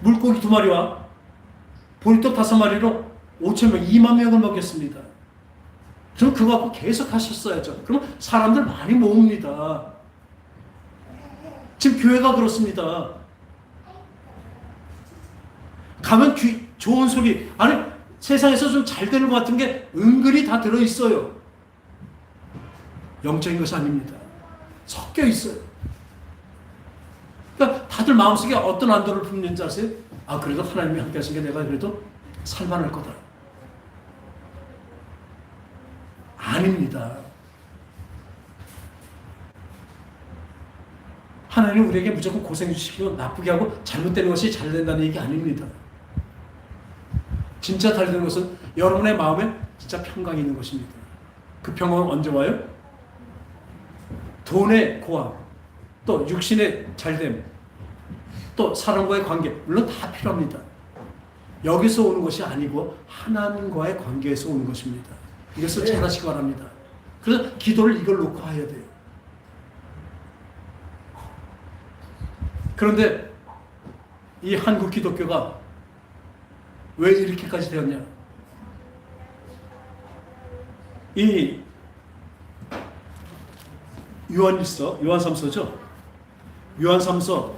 물고기 2마리와 보리떡 5마리로 5,000명, 2만 명을 먹였습니다. 그럼 그거 갖고 계속 하셨어야죠. 그럼 사람들 많이 모읍니다. 지금 교회가 그렇습니다. 가면 좋은 소리, 아니 세상에서 좀 잘 되는 것 같은 게 은근히 다 들어있어요. 영적인 것이 아닙니다. 섞여 있어요. 그러니까 다들 마음속에 어떤 안도를 품는지 아세요? 그래도 하나님이 함께 하신 게 내가 그래도 살만할 거다. 아닙니다. 하나님 우리에게 무조건 고생 주시고 나쁘게 하고 잘못되는 것이 잘 된다는 얘기 아닙니다. 진짜 잘 되는 것은 여러분의 마음에 진짜 평강이 있는 것입니다. 그 평강은 언제 와요? 돈의 고함, 또 육신의 잘됨, 또 사람과의 관계, 물론 다 필요합니다. 여기서 오는 것이 아니고 하나님과의 관계에서 오는 것입니다. 이것을 잘 하시기 바랍니다. 그래서 기도를 이걸 놓고 해야 돼요. 그런데 이 한국 기독교가 왜 이렇게까지 되었냐? 이 요한일서, 요한3서죠. 요한3서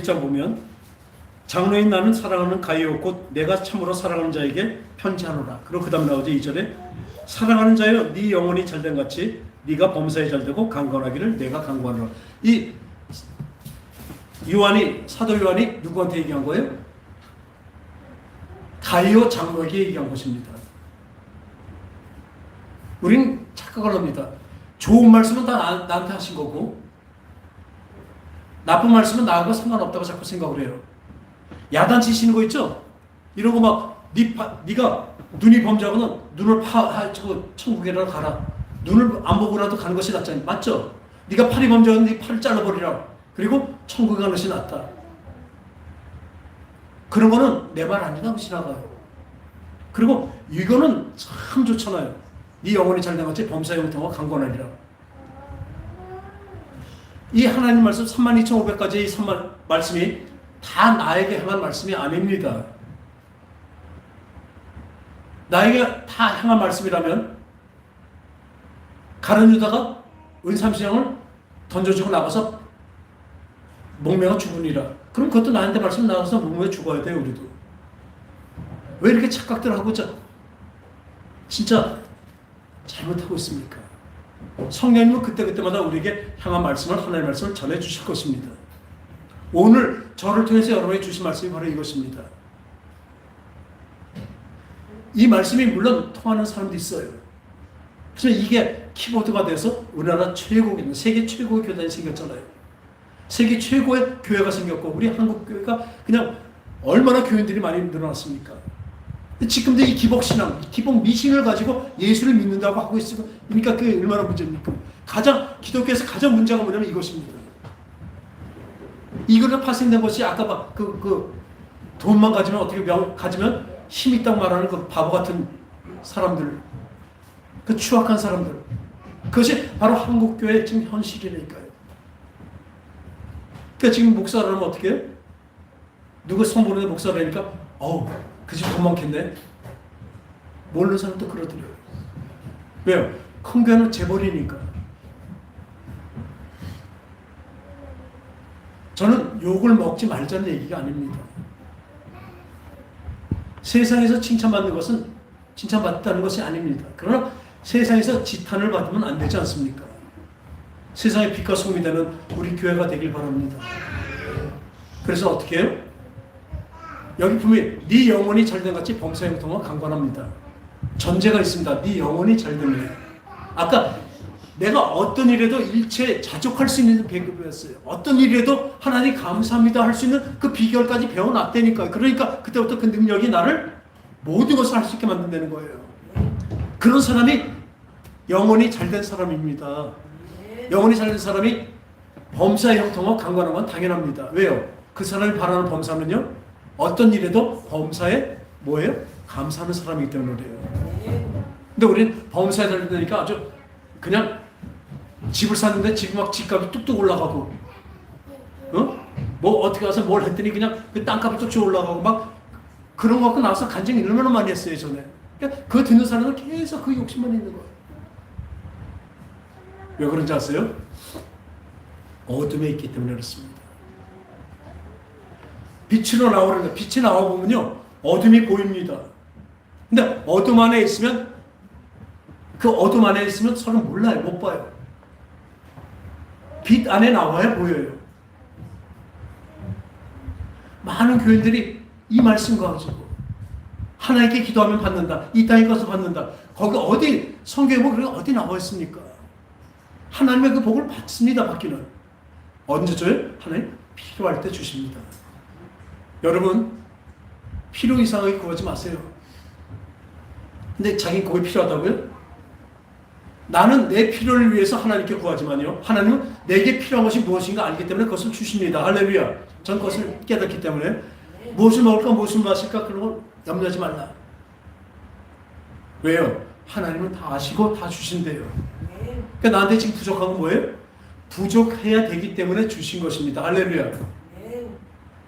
1장 보면 장로인 나는 사랑하는 가이오 곧 내가 참으로 사랑하는 자에게 편지하노라. 그리고 그 다음 나오죠. 2절에 사랑하는 자여 네 영혼이 잘된 같이 네가 범사에 잘되고 강건하기를 내가 강구하노라. 이 사도 요한이 누구한테 얘기한 거예요? 가이오 장로에게 얘기한 것입니다. 우린 착각을 합니다. 좋은 말씀은 다 나한테 하신 거고 나쁜 말씀은 나하고 상관없다고 자꾸 생각을 해요. 야단치시는 거 있죠? 이런 거 막 네가 눈이 범죄하고는 눈을 파고 천국에라 가라. 눈을 안 보고라도 가는 것이 낫잖아요. 맞죠? 네가 팔이 범죄하면 네 팔을 잘라버리라. 그리고 천국에 가는 것이 낫다. 그런 거는 내 말 아니라고 지나가요. 그리고 이거는 참 좋잖아요. 네 영혼이 잘된 같이 범사에 영통하고 강건하리라. 이 하나님 말씀 32,500가지의 이 말씀이 다 나에게 향한 말씀이 아닙니다. 나에게 다 향한 말씀이라면 가룟 유다가 은삼시장을 던져주고 나가서 목매어 죽으니라. 그럼 그것도 나한테 말씀 나가서 목매어 죽어야 돼요. 우리도. 왜 이렇게 착각들 하고 진짜 잘못하고 있습니까? 성령님은 그때그때마다 우리에게 향한 말씀을, 하나님의 말씀을 전해주실 것입니다. 오늘 저를 통해서 여러분에게 주신 말씀이 바로 이것입니다. 이 말씀이 물론 통하는 사람도 있어요. 그래서 이게 키보드가 돼서 우리나라 최고의, 세계 최고의 교단이 생겼잖아요. 세계 최고의 교회가 생겼고 우리 한국 교회가 그냥 얼마나 교인들이 많이 늘어났습니까? 지금도 이 기복신앙, 기복 미신을 가지고 예수를 믿는다고 하고 있으니까 그게 얼마나 문제입니까? 기독교에서 가장 문제가 뭐냐면 이것입니다. 이거를 파생된 것이 아까 막 돈만 가지면 어떻게 가지면 힘 있다고 말하는 그 바보 같은 사람들, 그 추악한 사람들, 그것이 바로 한국교회의 지금 현실이니까요. 그러니까 지금 목사라면 어떻게 해요? 누가 성보는데 목사라니까 그 집 돈 많겠네. 모르는 사람도 그러더래요. 왜요? 큰 교회는 재벌이니까. 저는 욕을 먹지 말자는 얘기가 아닙니다. 세상에서 칭찬받는 것은 칭찬받다는 것이 아닙니다. 그러나 세상에서 지탄을 받으면 안 되지 않습니까? 세상의 빛과 소금이 되는 우리 교회가 되길 바랍니다. 그래서 어떻게 해요? 여기 분명히 네 영혼이 잘된 같이 범사 형통과 강관합니다. 전제가 있습니다. 네 영혼이 잘되면. 아까 내가 어떤 일에도 일체 자족할 수 있는 배급이었어요. 어떤 일에도 하나님 감사합니다 할 수 있는 그 비결까지 배워놨다니까요. 그러니까 그때부터 그 능력이 나를 모든 것을 할 수 있게 만든다는 거예요. 그런 사람이 영혼이 잘된 사람입니다. 영혼이 잘된 사람이 범사의 형통과 강관하면 당연합니다. 왜요? 그 사람이 바라는 범사는요, 어떤 일에도 범사에 뭐예요? 감사하는 사람이기 때문에 그래요. 근데 우리는 범사에 달리니까 아주 그냥 집을 샀는데 집이 막 집값이 뚝뚝 올라가고, 뭐 어떻게 가서 뭘 했더니 그냥 그 땅값이 뚝뚝 올라가고 막 그런 거 갖고 나와서 간증 얼마나 많이 했어요 전에. 그러니까 그거 듣는 사람은 계속 그 욕심만 있는 거예요. 왜 그런지 아세요? 어둠에 있기 때문에 그렇습니다. 빛으로 나오는데 빛이 나와보면요 어둠이 보입니다. 근데 어둠 안에 있으면 그 어둠 안에 있으면 서로 몰라요. 못 봐요. 빛 안에 나와야 보여요. 많은 교인들이 이 말씀 가지고 하나님께 기도하면 받는다. 이 땅에 가서 받는다. 거기 어디 성경에 보면 어디 나와 있습니까? 하나님의 그 복을 받습니다. 받기는. 언제 줘요? 하나님 필요할 때 주십니다. 여러분 필요 이상하게 구하지 마세요. 근데 자기 그게 필요하다고요? 나는 내 필요를 위해서 하나님께 구하지만요, 하나님은 내게 필요한 것이 무엇인가 알기 때문에 그것을 주십니다. 할렐루야. 전 그것을 깨닫기 때문에 무엇을 먹을까 무엇을 마실까 그런 걸 염려하지 말라. 왜요? 하나님은 다 아시고 다 주신대요. 그러니까 나한테 지금 부족한 건 뭐예요? 부족해야 되기 때문에 주신 것입니다. 할렐루야.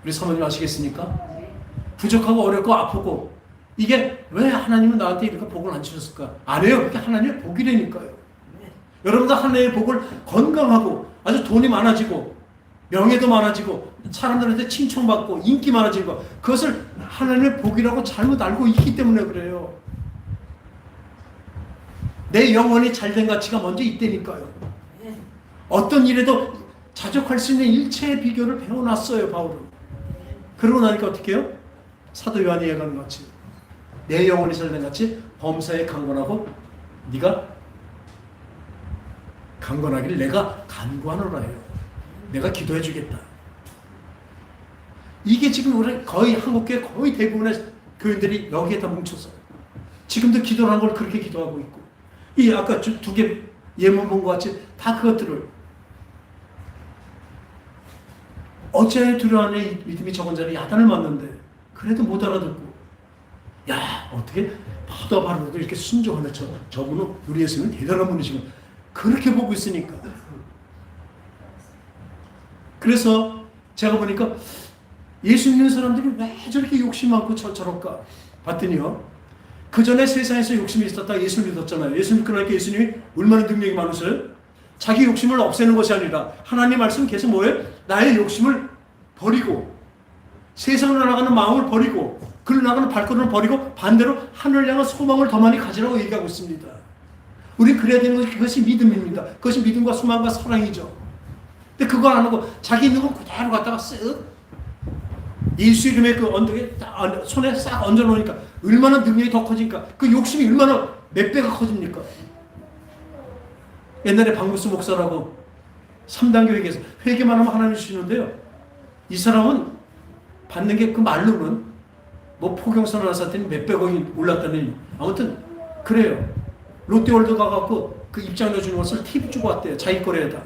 우리 사모님 아시겠습니까? 부족하고 어렵고 아프고 이게 왜 하나님은 나한테 이렇게 복을 안 주셨을까? 안 해요. 그게 하나님의 복이라니까요. 여러분도 하나님의 복을 건강하고 아주 돈이 많아지고 명예도 많아지고 사람들한테 칭찬받고 인기 많아지고 그것을 하나님의 복이라고 잘못 알고 있기 때문에 그래요. 내 영혼이 잘된 가치가 먼저 있다니까요. 어떤 일에도 자족할 수 있는 일체의 비결을 배워놨어요, 바울은. 그러고 나니까 어떻게 해요? 사도 요한이 얘기하는 것 같이 내 영혼이 잘된 같이 범사에 강건하고 네가 강건하길 내가 간구하노라 해요. 내가 기도해 주겠다. 이게 지금 우리 거의 한국교회 거의 대부분의 교인들이 여기에 다 뭉쳐서 지금도 기도를 한 걸 그렇게 기도하고 있고, 이 아까 두 개 예문 본 것 같이 다 그것들을 어찌하여 두려워 안에 믿음이 적은 자는 야단을 맞는데 그래도 못 알아듣고, 야 어떻게 바로 바로 이렇게 순종하네. 저분은 우리 예수는 대단한 분이시고 그렇게 보고 있으니까. 그래서 제가 보니까 예수 믿는 사람들이 왜 저렇게 욕심 많고 저럴까 봤더니요, 그 전에 세상에서 욕심이 있었다가 예수를 믿었잖아요. 예수 믿고 나니까 예수님이 얼마나 능력이 많으세요? 자기 욕심을 없애는 것이 아니라 하나님 말씀 계속 뭐예요? 나의 욕심을 버리고 세상으로 나가는 마음을 버리고 그를 나가는 발걸음을 버리고 반대로 하늘을 향한 소망을 더 많이 가지라고 얘기하고 있습니다. 우리 그래야 되는 것이 그것이 믿음입니다. 그것이 믿음과 소망과 사랑이죠. 근데 그거 안 하고 자기 있는 거 그대로 갖다가 쓱 예수 이름의 그 언덕에 손에 싹 얹어 놓으니까 얼마나 능력이 더 커지니까 그 욕심이 얼마나 몇 배가 커집니까? 옛날에 박무수 목사라고 3단계 회개에서 회개만 하면 하나님 주시는데요. 이 사람은 받는 게 그 말로는 뭐 포경선 하나 샀더니 몇백억이 올랐다니 아무튼 그래요. 롯데월드 가갖고 그 입장료 주는 것을 팁 주고 왔대요. 자기 거래에다.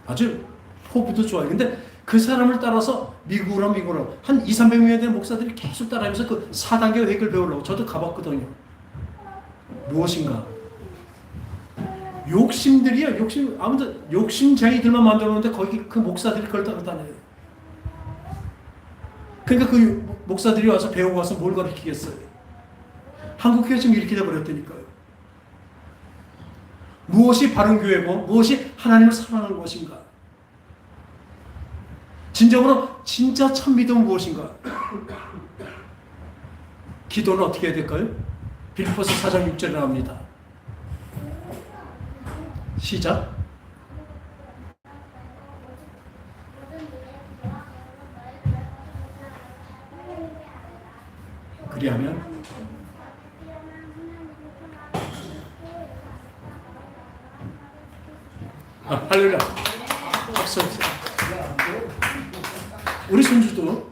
아주 포부도 좋아요. 근데 그 사람을 따라서 미국으로 한 200~300명에 대한 목사들이 계속 따라하면서 그 4단계 회개를 배우려고 저도 가봤거든요. 무엇인가? 욕심들이야. 아무튼 욕심쟁이들만 만들어 놓는데 거기 그 목사들이 그걸 따라다녀요. 그러니까 그 목사들이 와서 배우고 와서 뭘 가르치겠어요? 한국교회 지금 이렇게 돼버렸다니까요. 무엇이 바른 교회고 무엇이 하나님을 사랑하는 것인가? 진정으로 진짜 참 믿음은 무엇인가? 기도는 어떻게 해야 될까요? 빌립보서 4장 6절에 나옵니다. 시작. 그리하면 할렐루야. 박수. 우리 손주도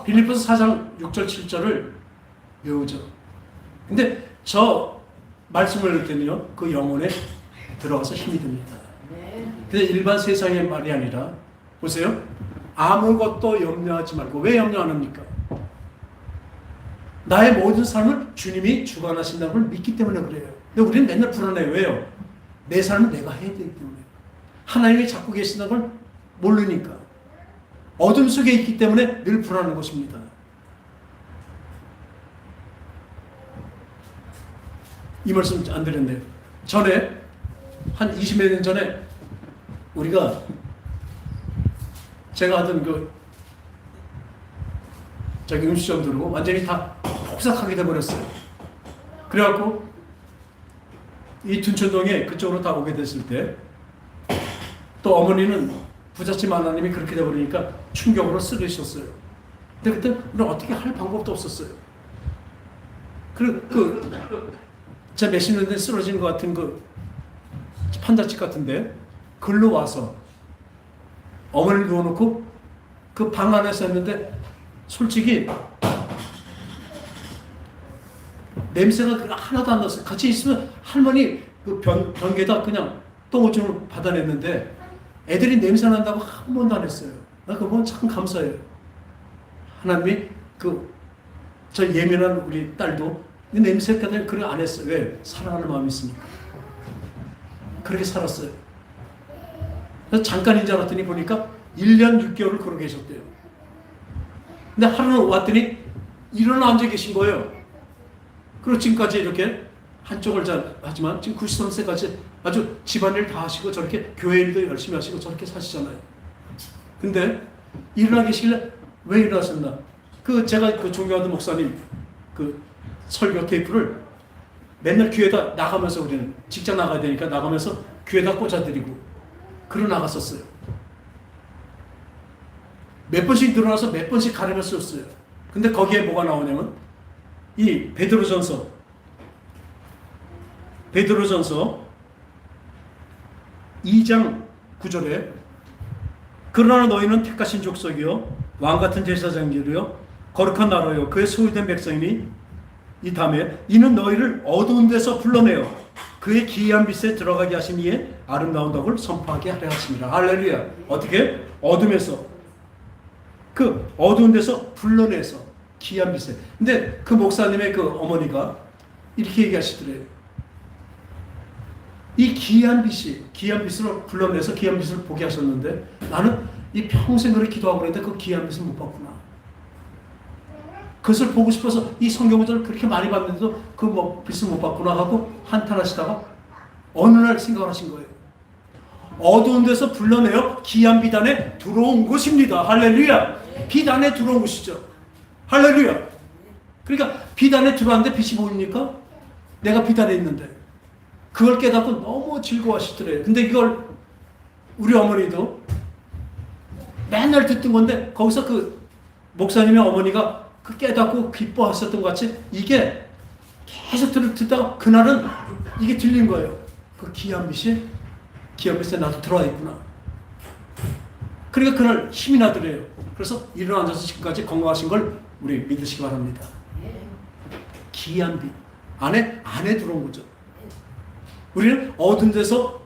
빌립보서 4장 6절 7절을 외우죠. 근데 저 말씀을 할 때는요, 그 영혼에 들어가서 힘이 듭니다. 근데 일반 세상의 말이 아니라 보세요. 아무것도 염려하지 말고. 왜 염려 안 합니까? 나의 모든 삶을 주님이 주관하신다는 걸 믿기 때문에 그래요. 근데 우리는 맨날 불안해요. 왜요? 내 삶은 내가 해야 되기 때문에. 하나님이 잡고 계신다는 걸 모르니까. 어둠 속에 있기 때문에 늘 불안한 것입니다. 이 말씀 안 드렸네요. 전에 한 20몇 년 전에 우리가 제가 하던 저기 음식점 들고 완전히 다 폭삭하게 돼버렸어요. 그래갖고 이 둔천동에 그쪽으로 다 오게 됐을 때 또 어머니는 부잣집 하나님이 그렇게 돼버리니까 충격으로 쓰러지셨어요. 근데 그때 우리는 어떻게 할 방법도 없었어요. 제가 몇십 년 전에 쓰러진 것 같은 그 판자집 같은데 글로 와서 어머니를 누워놓고 그 방 안에서 했는데 솔직히 냄새가 하나도 안 났어요. 같이 있으면 할머니 그 변기에다 그냥 똥오줌을 받아냈는데 애들이 냄새 난다고 한 번도 안 했어요. 나 그건 참 감사해요. 하나님이 저 예민한 우리 딸도 냄새 때문에 그걸 안 했어요. 왜? 사랑하는 마음이 있으니까. 그렇게 살았어요. 그래서 잠깐인 줄 알았더니 보니까 1년 6개월을 걸어 계셨대요. 근데 하루는 왔더니 일어나 앉아 계신 거예요. 그리고 지금까지 이렇게 한쪽을 잘 하지만 지금 93세까지 아주 집안일 다 하시고 저렇게 교회 일도 열심히 하시고 저렇게 사시잖아요. 근데 일어나 계시길래 왜 일어나셨나? 제가 존경하는 목사님 설교 테이프를 맨날 교회에다 나가면서 우리는 직장 나가야 되니까 나가면서 교회에다 꽂아드리고 그러 나갔었어요. 몇 번씩 늘어나서 몇 번씩 가르면서 썼어요. 근데 거기에 뭐가 나오냐면 이 베드로전서 2장 9절에 그러나 너희는 택하신 족속이요 왕같은 제사장들이요 거룩한 나라요 그의 소유된 백성이니 이 다음에 이는 너희를 어두운 데서 불러내어 그의 기이한 빛에 들어가게 하신 이의 아름다운 덕을 선포하게 하려 하십니다. 할렐루야. 어떻게? 어둠에서 어두운 데서 불러내서 기이한 빛에. 근데 그 목사님의 어머니가 이렇게 얘기하시더래요. 이 기이한 빛으로 불러내서 기이한 빛을 보게 하셨는데 나는 이 평생 그렇게 기도하고 그랬는데 그 기이한 빛을 못 봤구나. 그것을 보고 싶어서 이 성경문자를 그렇게 많이 봤는데도 빛을 못 봤구나 하고 한탄하시다가 어느 날 생각을 하신 거예요. 어두운 데서 불러내어 기이한 빛 안에 들어온 것입니다. 할렐루야. 빛 안에 들어온 것이죠. 할렐루야. 그러니까 빛 안에 들어왔는데 빛이 보입니까? 내가 빛 안에 있는데. 그걸 깨닫고 너무 즐거워하시더래요. 근데 이걸 우리 어머니도 맨날 듣던 건데 거기서 목사님의 어머니가 깨닫고 기뻐하셨던 것 같이 이게 계속 듣다가 그날은 이게 들린 거예요. 그 기이한 빛에 나도 들어와 있구나. 그러니까 그날 힘이 나더래요. 그래서 일어나 앉아서 지금까지 건강하신 걸 우리 믿으시기 바랍니다. 기이한 빛 안에 들어온 거죠. 우리는 어두운 데서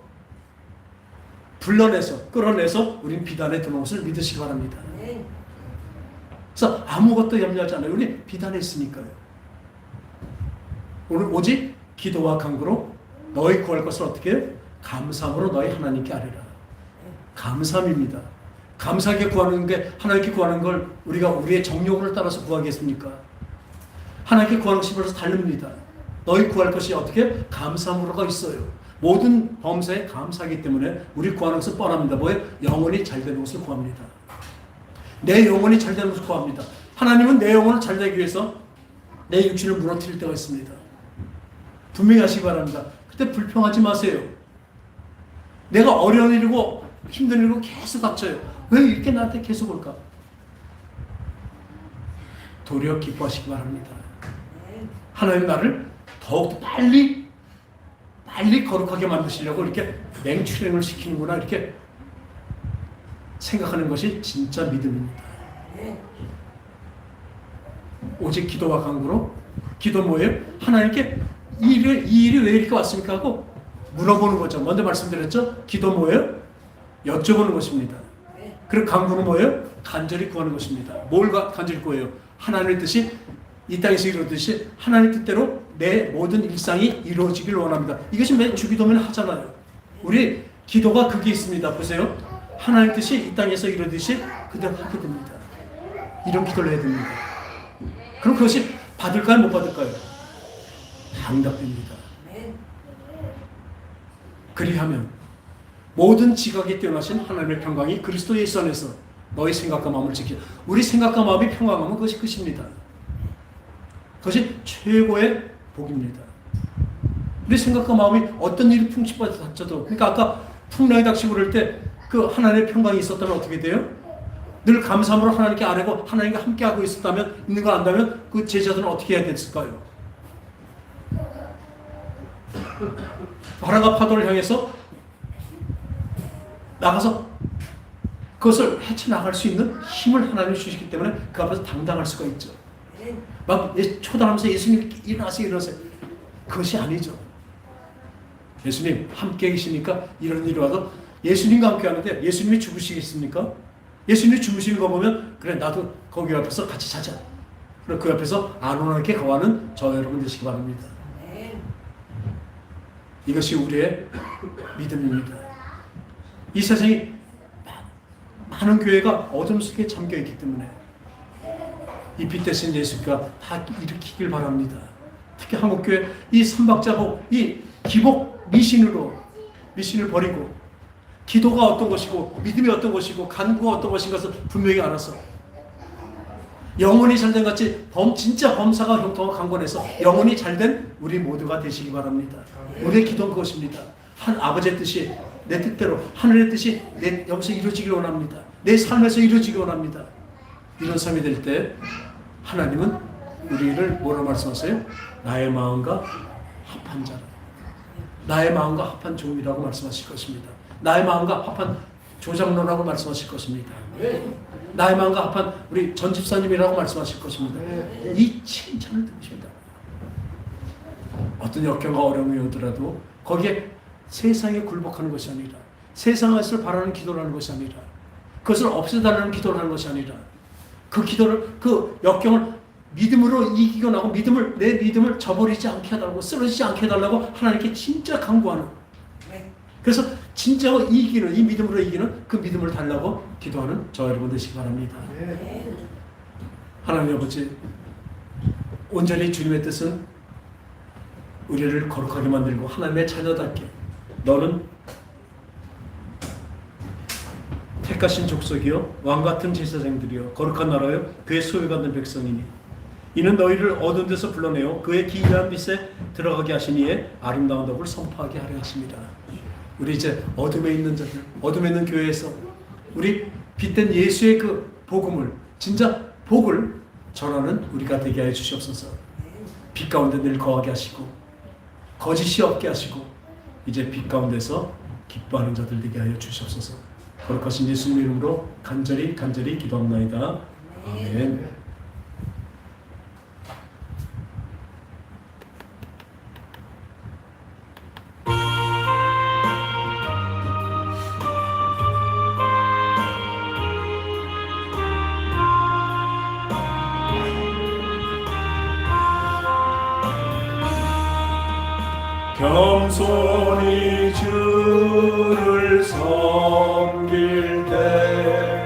불러내서 끌어내서 우리는 빛 안에 들어온 것을 믿으시기 바랍니다. 그래서 아무것도 염려하지 않아요. 우리 빛 안에 있으니까요. 오늘 오직 기도와 간구로 너희 구할 것을 어떻게 해요? 감사함으로 너희 하나님께 아뢰라. 감사함입니다. 감사하게 구하는 게 하나님께 구하는 걸 우리가 우리의 정욕을 따라서 구하겠습니까? 하나님께 구하는 것이 벌써 다릅니다. 너희 구할 것이 어떻게? 감사함으로가 있어요. 모든 범사에 감사하기 때문에 우리 구하는 것은 뻔합니다. 뭐예요? 영혼이 잘 되는 것을 구합니다. 내 영혼이 잘 되는 것을 구합니다. 하나님은 내 영혼을 잘 되기 위해서 내 육신을 무너뜨릴 때가 있습니다. 분명히 하시기 바랍니다. 그때 불평하지 마세요. 내가 어려운 일이고 힘든 일이고 계속 닥쳐요. 왜 이렇게 나한테 계속 올까? 도리어 기뻐하시기 바랍니다. 하나님 나를 더욱 빨리 거룩하게 만드시려고 이렇게 맹추행을 시키는구나 이렇게 생각하는 것이 진짜 믿음입니다. 오직 기도와 간구로 기도 뭐예요? 하나님께 이 일이 왜 이렇게 왔습니까? 하고 물어보는 거죠. 먼저 말씀드렸죠? 기도 뭐예요? 여쭤보는 것입니다. 그리고 간구는 뭐예요? 간절히 구하는 것입니다. 뭘 간절히 구해요? 하나님의 뜻이 이 땅에서 이루어지듯이 하나님 뜻대로 내 모든 일상이 이루어지길 원합니다. 이것이 맨 주기도면 하잖아요. 우리 기도가 그게 있습니다. 보세요. 하나님 뜻이 이 땅에서 이루어지듯이 그대로 하게 됩니다. 이런 기도를 해야 됩니다. 그럼 그것이 받을까요? 못 받을까요? 응답됩니다. 그리하면 모든 지각이 뛰어나신 하나님의 평강이 그리스도 예수 안에서 너희 생각과 마음을 지켜. 우리 생각과 마음이 평강하면 그것이 끝입니다. 그것이 최고의 복입니다. 우리 생각과 마음이 어떤 일이 풍치받아 닥쳐도, 그러니까 아까 풍랑이 닥치고 그럴 때 그 하나님의 평강이 있었다면 어떻게 돼요? 늘 감사함으로 하나님께 아뢰고 하나님과 함께하고 있는 걸 안다면 그 제자들은 어떻게 해야 됐을까요? 바람과 파도를 향해서 나가서 그것을 헤쳐나갈 수 있는 힘을 하나님이 주시기 때문에 그 앞에서 당당할 수가 있죠. 막 초단하면서 예수님 일어나세요. 그것이 아니죠. 예수님 함께 계시니까 이런 일이 와도 예수님과 함께 하는데 예수님이 죽으시겠습니까? 예수님이 주무시는 거 보면 그래 나도 거기 앞에서 같이 자자. 그리고 그 앞에서 안온하게 거하는 저 여러분 되시기 바랍니다. 이것이 우리의 믿음입니다. 이 세상에 많은 교회가 어둠 속에 잠겨있기 때문에 이 빛 대신 예수가 다 일으키길 바랍니다. 특히 한국교회 이 삼박자복, 이 기복 미신을 버리고 기도가 어떤 것이고 믿음이 어떤 것이고 간구가 어떤 것인 것을 분명히 알아서 영혼이 잘된 같이 진짜 범사가 형통한 강권에서 영혼이 잘된 우리 모두가 되시기 바랍니다. 우리의 기도는 그것입니다. 아버지의 뜻이 내 뜻대로 하늘의 뜻이 내 여기서 이루어지길 원합니다. 내 삶에서 이루어지길 원합니다. 이런 삶이 될 때 하나님은 우리를 뭐라 말씀하세요? 나의 마음과 합한 자라. 나의 마음과 합한 종이라고 말씀하실 것입니다. 나의 마음과 합한 조장로라고 말씀하실 것입니다. 나의 마음과 합한 우리 전 집사님이라고 말씀하실 것입니다. 이 칭찬을 들으십니다. 어떤 역경과 어려움이 오더라도 거기에 세상에 굴복하는 것이 아니라 세상에서 바라는 기도를 하는 것이 아니라 그것을 없애달라는 기도를 하는 것이 아니라 그 기도를 그 역경을 믿음으로 이기고 나고 내 믿음을 저버리지 않게 해달라고 쓰러지지 않게 해달라고 하나님께 진짜 간구하는 그래서 진짜 이기는 이 믿음으로 이기는 그 믿음을 달라고 기도하는 저 여러분 되시기 바랍니다. 하나님 아버지 온전히 주님의 뜻은 우리를 거룩하게 만들고 하나님의 자녀답게 너는 택하신 족속이요 왕같은 제사장들이요 거룩한 나라요 그의 소유받는 백성이니 이는 너희를 어두운 데서 불러내어 그의 기이한 빛에 들어가게 하신 이의 아름다운 덕을 선포하게 하려 하십니다. 우리 이제 어둠에 있는 자들, 어둠에 있는 교회에서 우리 빛된 예수의 그 복음을 진짜 복을 전하는 우리가 되게 해 주시옵소서. 빛 가운데 늘 거하게 하시고 거짓이 없게 하시고 이제 빛 가운데서 기뻐하는 자들 되게 하여 주시옵소서. 거룩하신 예수님 이름으로 간절히 기도합나이다. 아멘. 겸손히 주를 섬길 때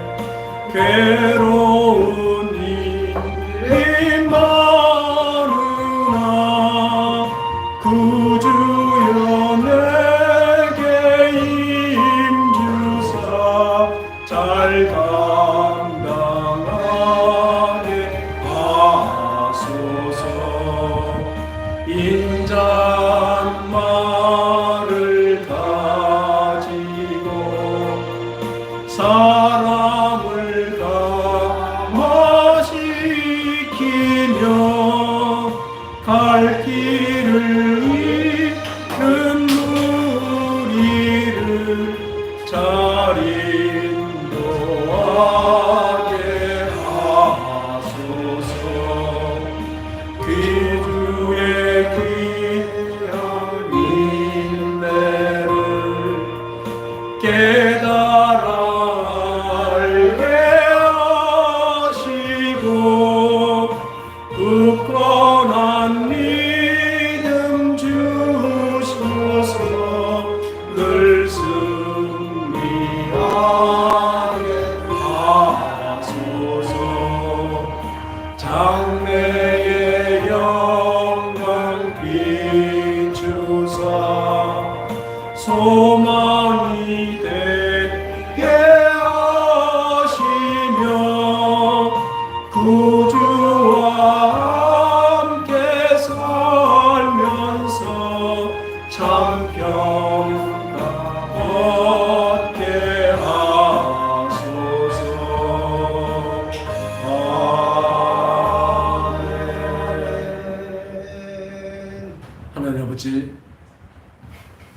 괴로운 일이 많으나 구주여 내게 임주사 잘 감당하게 하소서. 인자말을 가지고 사람을 감화시키며 갈 길을 잃은 무리를 잘 인도하게 하소서. 귀주의 귀한 인내를 깨달아 알게 하시고 굳건한 믿음 주셔서 늘 승리하게 하소서. 장래의 영광 비추사 소망이 되게 하시며 구주와 함께 살면서 참 평강 얻게 하소서. 하나님 아버지,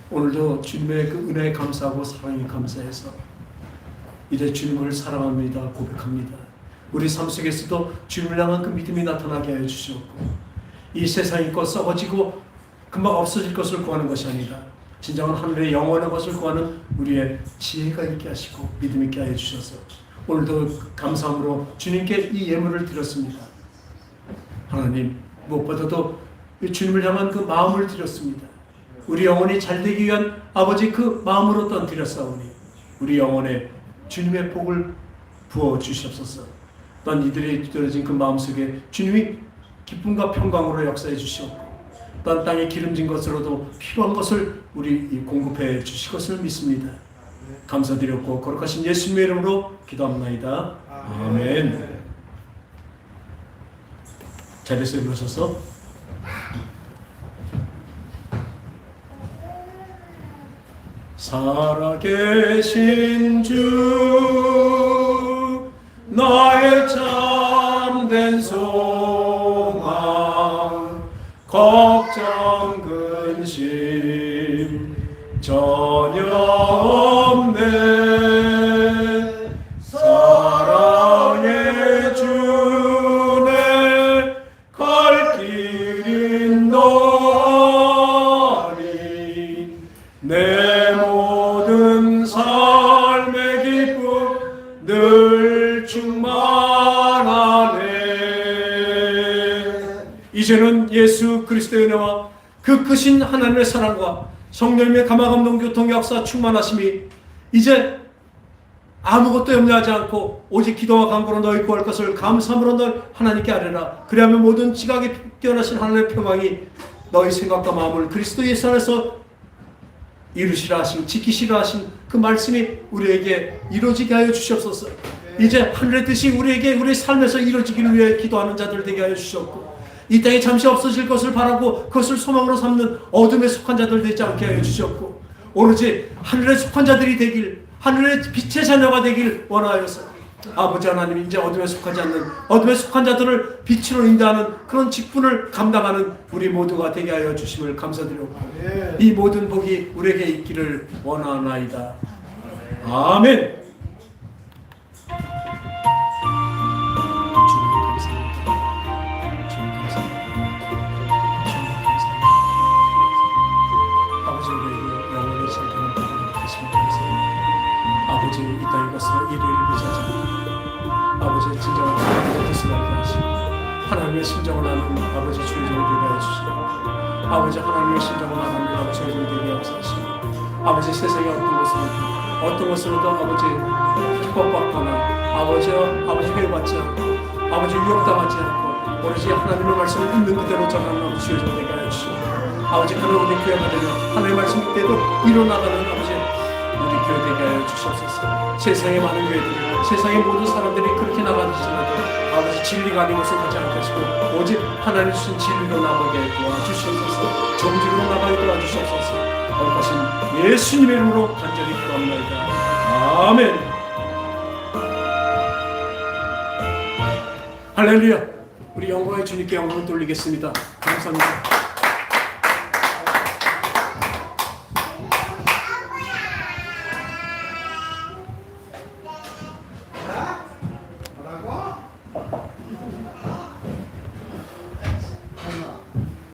오늘도 주님의 그 은혜에 감사하고 사랑에 감사해서 이제 주님을 사랑합니다 고백합니다. 우리 삶 속에서도 주님을 향한 그 믿음이 나타나게 하여 주시옵고, 이 세상이 곧 썩어지고 금방 없어질 것을 구하는 것이 아니라 진정한 하늘의 영원한 것을 구하는 우리의 지혜가 있게 하시고 믿음 있게 하여 주셔서 오늘도 감사함으로 주님께 이 예물을 드렸습니다. 하나님, 무엇보다도 주님을 향한 그 마음을 드렸습니다. 우리 영혼이 잘되기 위한 아버지 그 마음으로 또 드렸사오니 우리 영혼에 주님의 복을 부어 주시옵소서. 또한 이들이 들어진 그 마음속에 주님이 기쁨과 평강으로 역사해 주시옵고, 또한 땅에 기름진 것으로도 필요한 것을 우리 공급해 주실 것을 믿습니다. 감사드렸고 거룩하신 예수님의 이름으로 기도합나이다. 아멘. 자리에서 일어서서 살아계신 주 나의 참된 소망, 걱정 근심 전혀 없네. 사랑의 주내 갈 길인 너리 내 모든 삶의 기쁨 늘 충만하네. 이제는 예수 그리스도의 은혜와 그 크신 하나님의 사랑과 성령님의 감화감동 교통 역사 충만하심이 이제 아무것도 염려하지 않고 오직 기도와 간구로 너희 구할 것을 감사함으로 너희 하나님께 아뢰라. 그리하면 모든 지각에 뛰어나신 하나님의 평강이 너희 생각과 마음을 그리스도 예수 안에서 이루시라 하신, 지키시라 하신 그 말씀이 우리에게 이루어지게 하여 주시옵소서. 이제 하늘의 뜻이 우리에게 우리 삶에서 이루어지기를 위해 기도하는 자들 되게 하여 주시옵고, 이 땅에 잠시 없어질 것을 바라고 그것을 소망으로 삼는 어둠에 속한 자들 되지 않게 하여 주시옵고, 오로지 하늘에 속한 자들이 되길, 하늘의 빛의 자녀가 되길 원하여서 아버지 하나님, 이제 어둠에 속하지 않는, 어둠에 속한 자들을 빛으로 인도하는 그런 직분을 감당하는 우리 모두가 되게 하여 주심을 감사드리고, 이 모든 복이 우리에게 있기를 원하나이다. 아멘. 아버지, 이 땅에 것으로 일을 비자자. 아버지, 진정한 하나님의 뜻을 알게 하시고, 하나님의 심정을 아는 아버지 주의 종을 되게 하시고, 아버지 하나님의 심정을 아는 아버지 주의 종을 되게 하시고, 아버지 세상의 어떤 것으로도 아버지 축복받거나 아버지 회받지 않고, 아버지 유혹당하지 않고, 오로지 하나님의 말씀을 있는 그대로 전하는 아버지 주의 종을 되게 하시고, 아버지 그런 우리 교회가 되며 하나님의 말씀 그대로 이뤄나가는 아버지 우리 교회 되게 하여 주시옵소서. 세상의 많은 교회들, 세상의 모든 사람들이 그렇게 나가지라도 아버지 진리가 아닌 것을 가지 않게 하시고, 오직 하나님 주신 진리로 나가게 도와주시옵소서. 정직으로 나가게 도와주시옵소서. 거룩하신 예수님의 이름으로 간절히 기도합니다. 아멘. 할렐루야. 우리 영광의 주님께 영광을 돌리겠습니다. 감사합니다.